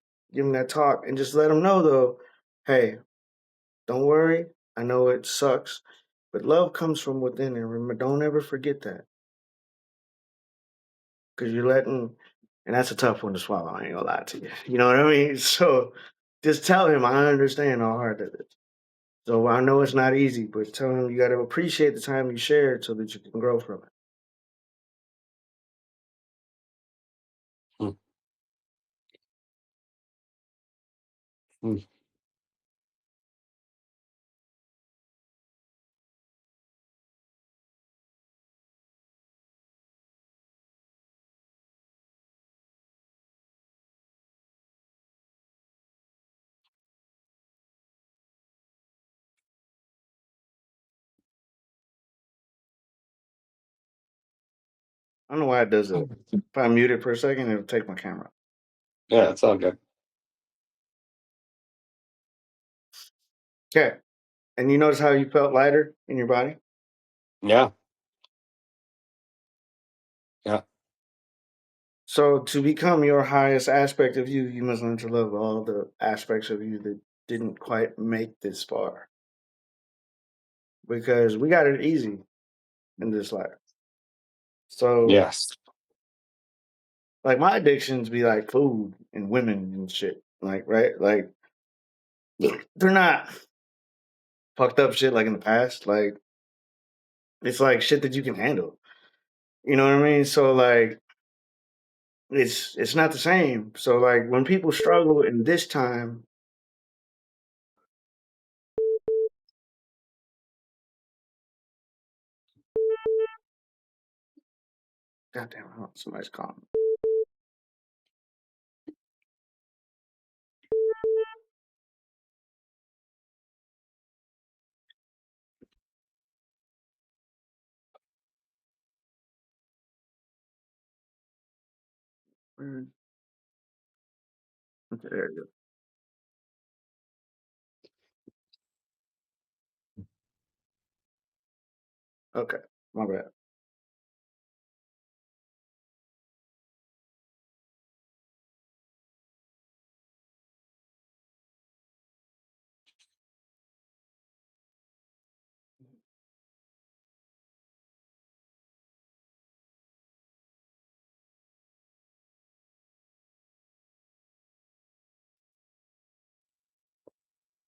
talk, and just let him know though, hey, don't worry. I know it sucks, but love comes from within, and remember, don't ever forget that because you're letting, and that's a tough one to swallow. I ain't gonna lie to you. You know what I mean? So just tell him I understand how hard that is. So I know it's not easy, but tell him you got to appreciate the time you shared so that you can grow from it. Mm, mm. I don't know why it does it. If I mute it for a second, it'll take my camera. Yeah, it's all good. Okay. And you notice how you felt lighter in your body? Yeah. Yeah. So to become your highest aspect of you, you must learn to love all the aspects of you that didn't quite make this far. Because we got it easy in this life. So Yes. like my addictions be like food and women and shit. Like, right? Like they're not fucked up shit like in the past. Like it's like shit that you can handle. You know what I mean? So like it's not the same. So like when people struggle in this time, goddamn, somebody's calling. Mm, okay, there you go. Okay, my bad.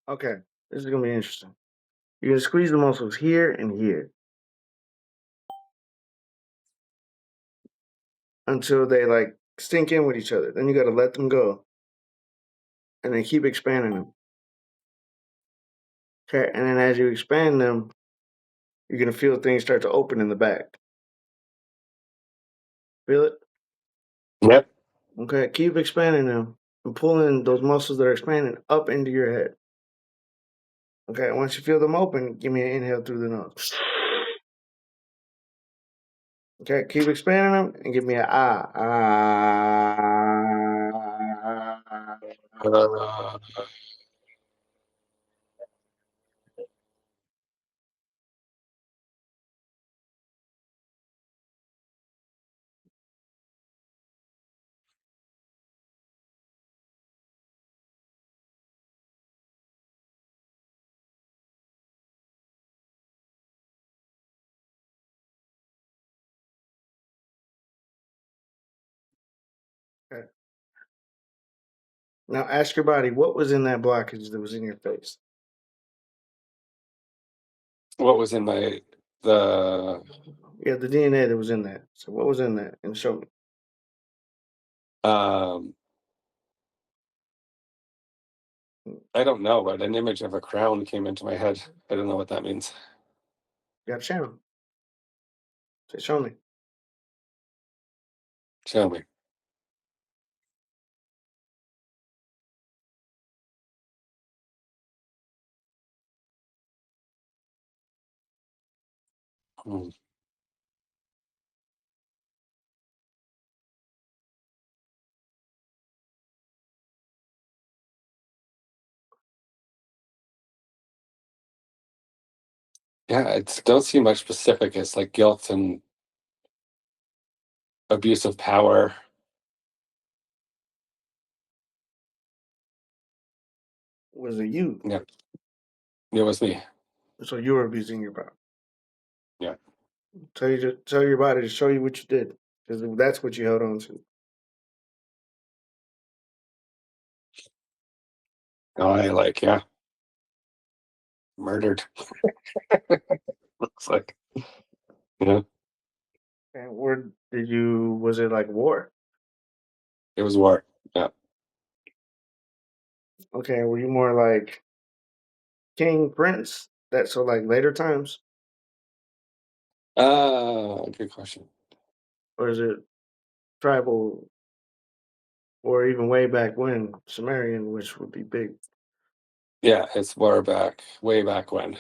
Okay, this is gonna be interesting. You're gonna squeeze the muscles here and here until they like sink in with each other. Then you gotta let them go and then keep expanding them. Okay, and then as you expand them, you're gonna feel things start to open in the back. Feel it? Yep. Okay, keep expanding them and pulling those muscles that are expanding up into your head. Okay, once you feel them open, give me an inhale through the nose. Okay, keep expanding them and give me an ah. Ah. Uh, Now ask your body what was in that blockage that was in your face. What was in the Yeah, the DNA that was in that. So what was in that? And show me. um I don't know, but an image of a crown came into my head. I don't know what that means. You got to channel. Say, show me. Show me. Hmm. Yeah, it's don't seem much specific. It's like guilt and abuse of power. Was it you? Yeah, it was me. So you were abusing your power. Yeah. Tell your body to show you what you did, because that's what you held on to. Oh, yeah, murdered. Looks like, yeah, And where did you? Was it like war? it was war. Yeah. Okay, were you more like king, prince? That so like later times, Good question. or is it tribal, or even way back when Sumerian, which would be big, Yeah, it's war back, way back when.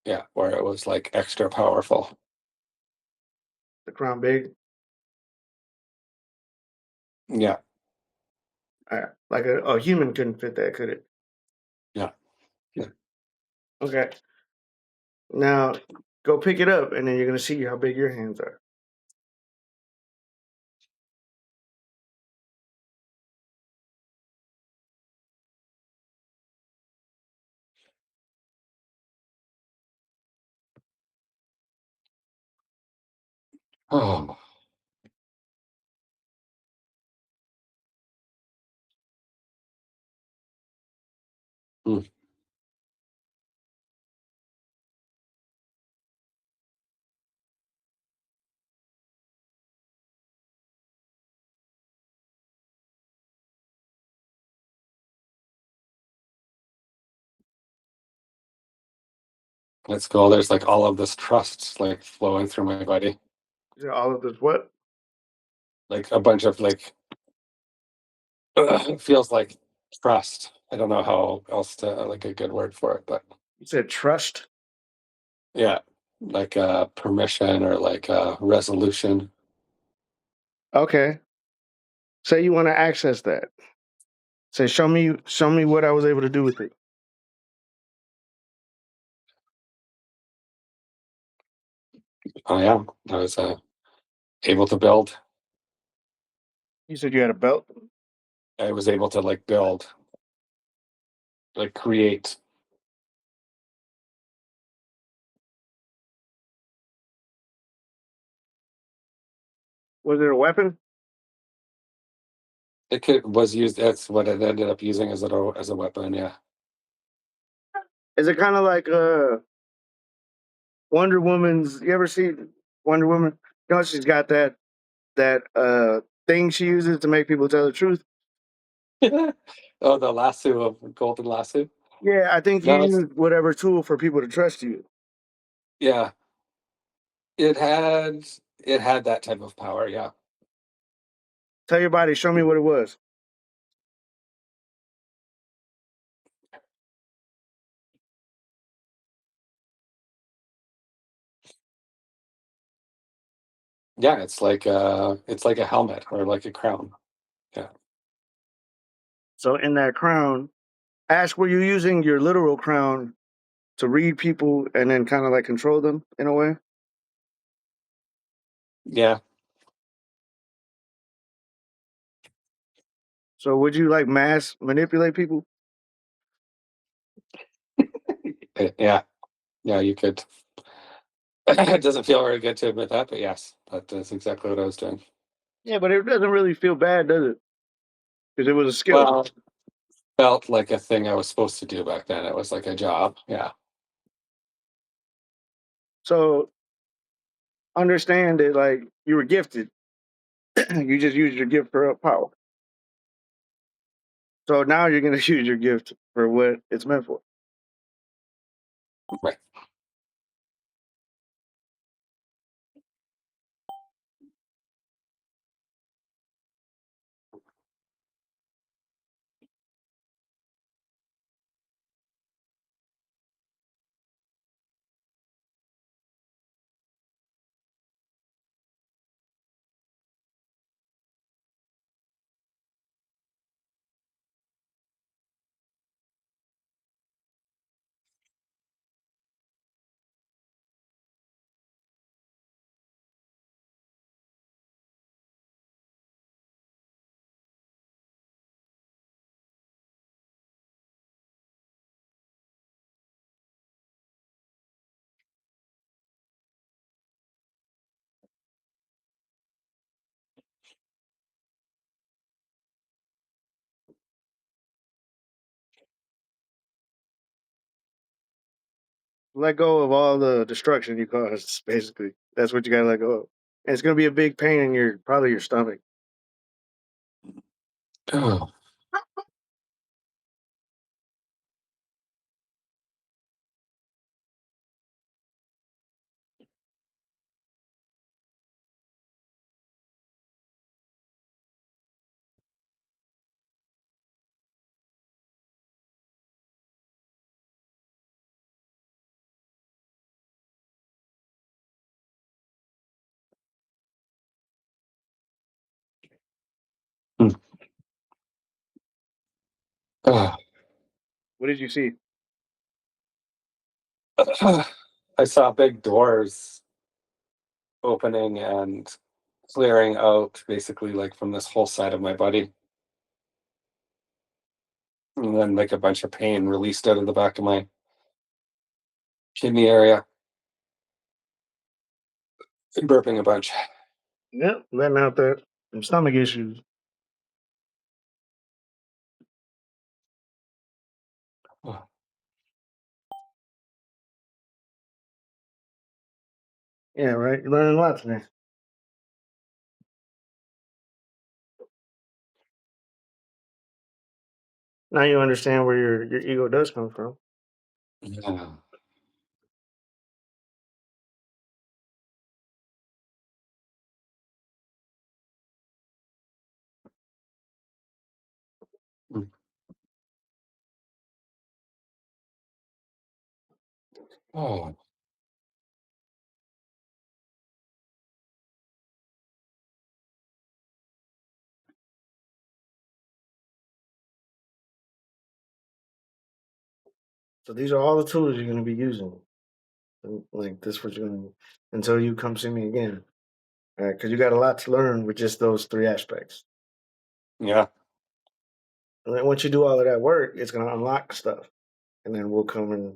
Yeah, where it was like extra powerful. the crown big, Yeah, like a human couldn't fit that, could it? yeah, yeah. Okay, now go pick it up, and then you're gonna see how big your hands are. Oh, hmm. Let's go. There's like all of this trust like flowing through my body, Is it all of this what? like a bunch of like it feels like trust. I don't know how else to like a good word for it, but You said trust. yeah, like permission or like resolution. Okay. Say you want to access that. Say, show me what I was able to do with it. I am. I was able to build. You said you had a belt. I was able to like build, like create. Was it a weapon? Was used. That's what it ended up using as a weapon. Yeah. Is it kind of like Wonder Woman's? You ever see Wonder Woman? You know, she's got that thing she uses to make people tell the truth. Oh, the lasso of golden lasso. Yeah, I think you No, it's use whatever tool for people to trust you. yeah. It had that type of power. Yeah. Tell your body, show me what it was. Yeah. It's like a helmet or like a crown. Yeah. So in that crown, ask were you using your literal crown to read people and then kind of like control them in a way? Yeah. So would you like mass manipulate people? Yeah. Yeah. You could. It doesn't feel very good to admit that, but yes, that is exactly what I was doing. Yeah, but it doesn't really feel bad, does it? Because it was a skill. Well, felt like a thing I was supposed to do back then. It was like a job. Yeah. So understand that like you were gifted. You just used your gift for power. So now you're gonna use your gift for what it's meant for. Right. Let go of all the destruction you caused, basically. That's what you gotta let go of. And it's gonna be a big pain in your probably your stomach. Oh. Mm. Ah. What did you see? I saw big doors opening and clearing out basically like from this whole side of my body. And then like a bunch of pain released out of the back of my kidney area and burping a bunch. Yep, letting out that some stomach issues. Oh. Yeah, right. You're learning a lot today. Now you understand where your ego does come from. Yeah. Mm. Oh. So these are all the tools you're gonna be using. And, like this what you're gonna until you come see me again. All right, because you got a lot to learn with just those three aspects. Yeah. And then once you do all of that work, it's gonna unlock stuff. And then we'll come and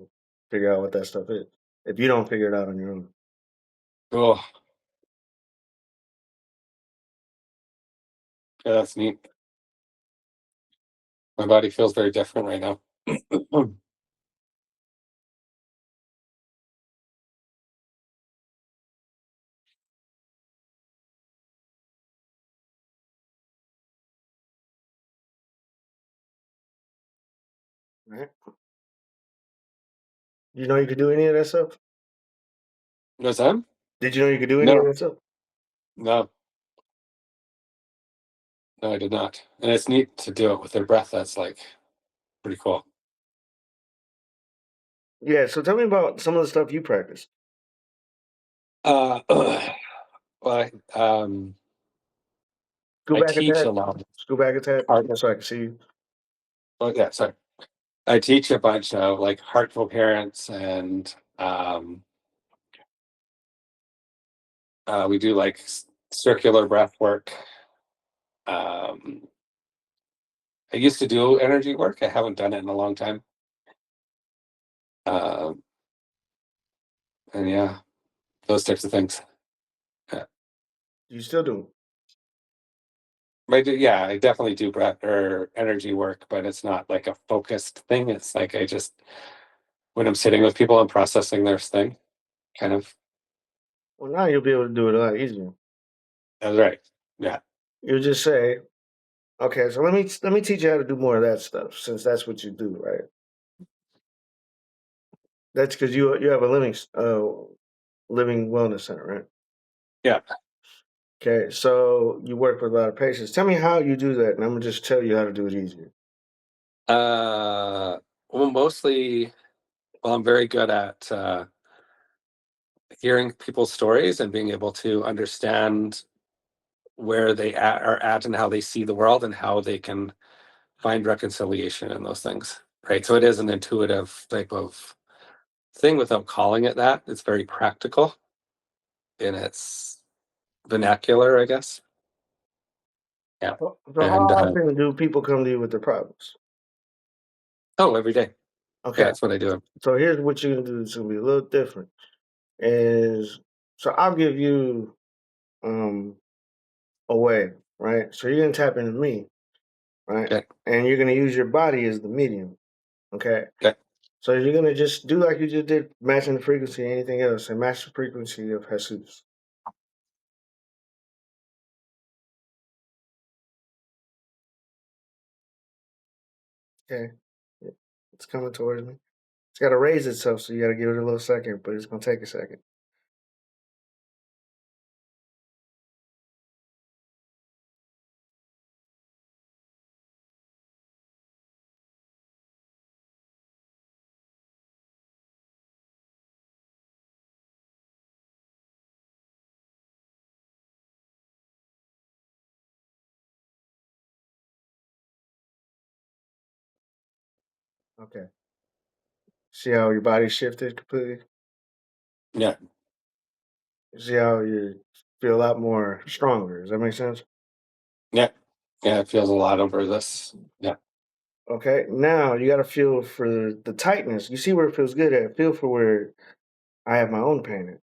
figure out what that stuff is. If you don't figure it out on your own. Cool. Yeah, that's neat. My body feels very different right now. Right? You know you could do any of that stuff? Was that? Did you know you could do any of No, that stuff? no, no, I did not. And it's neat to do it with their breath. That's like pretty cool. Yeah, so tell me about some of the stuff you practice. Uh, well, Go I back teach attack. a lot. Go back attack. Heart, Just so I can see you. oh yeah, sorry. I teach a bunch of like heart coherence and we do like circular breath work. Um, I used to do energy work. I haven't done it in a long time. Um, and yeah, those types of things. Yeah. You still do. I definitely do breath or energy work, but it's not like a focused thing. It's like I just, when I'm sitting with people, I'm processing their thing, kind of. Well, now you'll be able to do it a lot easier. That's right. Yeah. You'll just say, okay, so let me teach you how to do more of that stuff, since that's what you do, right? That's because you have a living wellness center, right? Yeah. Okay, so you work with a lot of patients. Tell me how you do that, and I'm gonna just tell you how to do it easier. Well, mostly, well, I'm very good at hearing people's stories and being able to understand where are at and how they see the world and how they can find reconciliation in those things. Right. So it is an intuitive type of thing without calling it that. It's very practical in its vernacular, I guess. Yeah. So how And often do people come to you with their problems? oh, every day. Yeah, Okay, that's what I do. so here's what you're gonna do. It's gonna be a little different. Is so I'll give you um a way, right? So you're gonna tap into me, right? Okay. And you're gonna use your body as the medium. Okay. Okay. So you're gonna just do like you just did, matching the frequency, anything else, and match the frequency of Jesus. Okay. Yeah, it's coming towards me. It's got to raise itself, so you got to give it a little second, but it's gonna take a second. Okay. See how your body shifted completely. Yeah. See how you feel a lot more stronger. Does that make sense? Yeah. Yeah. It feels a lot over this. Yeah. Okay. Now you got to feel for the tightness. You see where it feels good at. Feel for where I have my own pain at.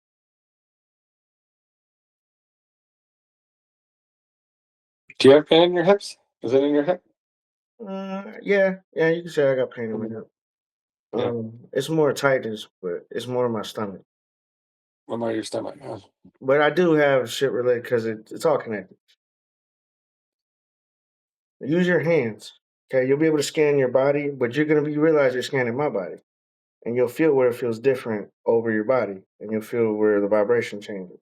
Do you have pain in your hips? Is it in your hip? Yeah, yeah. You can say I got pain in my Mhm. hip. Yeah. It's more tightness, but it's more in my stomach. What about your stomach? Oh, But I do have shit related because it's all connected. Use your hands. Okay, you'll be able to scan your body, but you're gonna be realize you're scanning my body, and you'll feel where it feels different over your body, and you'll feel where the vibration changes.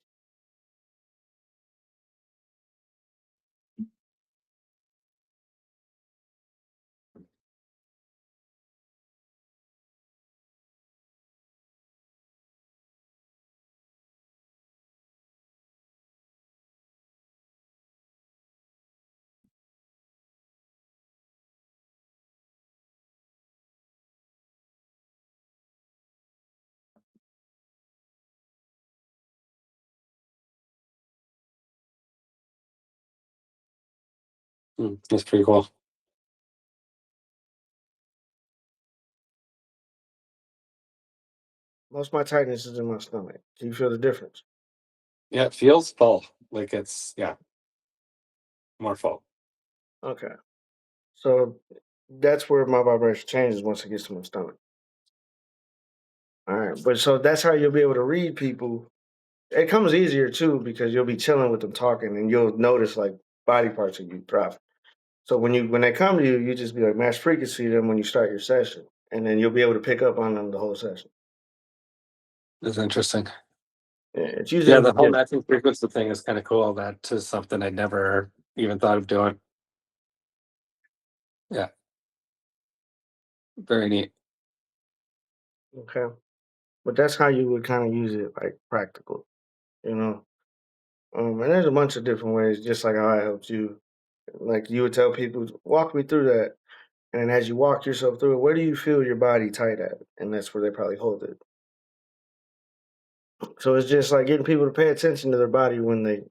that's pretty cool. Most of my tightness is in my stomach. Can you feel the difference? Yeah. It feels full. Like it's, yeah, more full. Okay, so that's where my vibration changes once it gets to my stomach. All right, but so that's how you'll be able to read people. It comes easier too because you'll be chilling with them talking, and you'll notice like body parts of you drop. So when they come to you, you just be like match frequency them when you start your session, and then you'll be able to pick up on them the whole session. It's interesting. Yeah, it's usually Yeah. in the The whole beginning. matching frequency thing is kind of cool. That is something I'd never even thought of doing. Yeah. Very neat. Okay, but that's how you would kind of use it, like practical, you know. And there's a bunch of different ways, just like how I helped you. Like you would tell people, walk me through that, and then as you walk yourself through it, where do you feel your body tight at? And that's where they probably hold it. So it's just like getting people to pay attention to their body when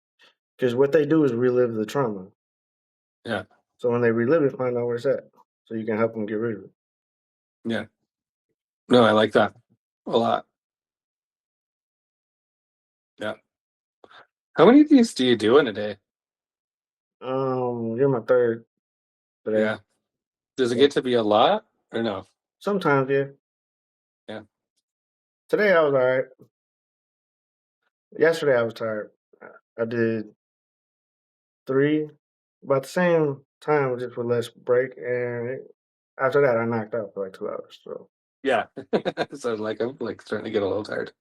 because what they do is relive the trauma. Yeah. So when they relive it, find out where it's at, so you can help them get rid of it. Yeah. No, I like that a lot. Yeah. How many of these do you do in a day? You're my third today. Yeah. Does it Yeah. get to be a lot or no? Sometimes, yeah. Yeah. Today I was all right. Yesterday I was tired. I did 3 about the same time, just with less break, and after that I knocked out for like 2 hours. So, Yeah. So like I'm like starting to get a little tired.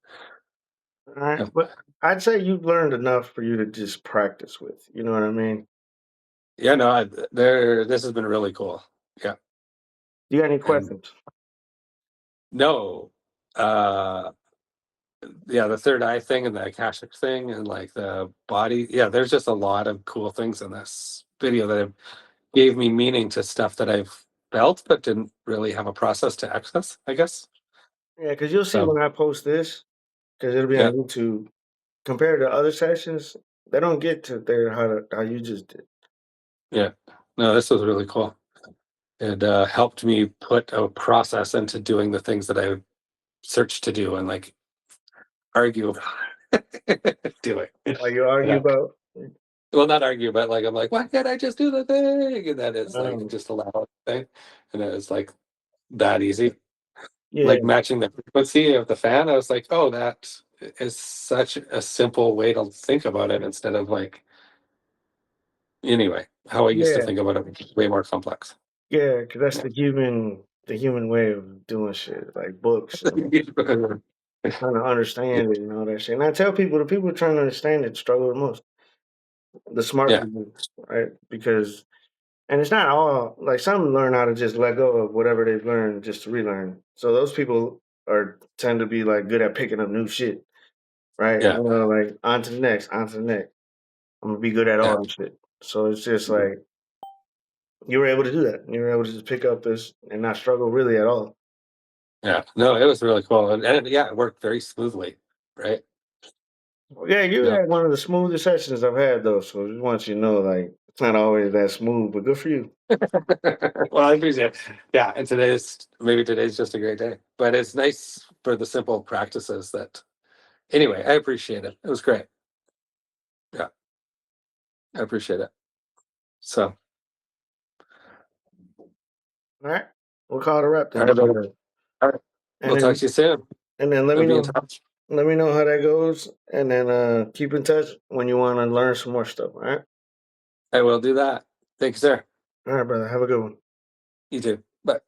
all right, Yeah. but I'd say you've learned enough for you to just practice with. You know what I mean? Yeah, no, this has been really cool. Yeah. You got any And questions? no, uh yeah, the third eye thing and the Akashic thing and like the body. Yeah, there's just a lot of cool things in this video that have gave me meaning to stuff that I've felt but didn't really have a process to access, I guess. Yeah, because you'll see So when I post this, because it'll be on yeah, YouTube. Compared to other sessions, they don't get to there how you just did. yeah. No, this was really cool. It helped me put a process into doing the things that I searched to do and like argue about do it. Like you You argue know? about. Well, not argue, but like I'm like, why can't I just do the thing? And that is like Um, just allow the thing. And it was like that easy. yeah, Like matching the frequency of the fan. I was like, oh, that is such a simple way to think about it instead of like anyway, how I used to yeah, think about it, which is way more complex. yeah. Because that's Yeah. the human way of doing shit, like books and trying to understand it and all that shit. And I tell people, the people trying to understand it struggle the most. The smart Yeah, people, right? Because and it's not all like some learn how to just let go of whatever they've learned just to relearn. So those people are tend to be like good at picking up new shit, right? yeah, Like on to the next, on to the next. I'm gonna be good at yeah, all this shit. So it's just like you were able to do that. You were able to just pick up this and not struggle really at all. yeah. No, it was really cool, and yeah, it worked very smoothly, right? Well, yeah, you Yeah. had one of the smoothest sessions I've had though. So I just want you to know, like it's not always that smooth, but good for you. Well, I appreciate it. Yeah, and today's just a great day, but it's nice for the simple practices that. Anyway, I appreciate it. It was great. Yeah, I appreciate it. So, All right, we'll call it a wrap all then. right, brother. All right, And we'll talk then to you soon. and then let We'll me be in know. touch. Let me know how that goes, and then keep in touch when you want to learn some more stuff. All right. I will do that. Thank you, sir. All right, brother. Have a good one. You too. Bye.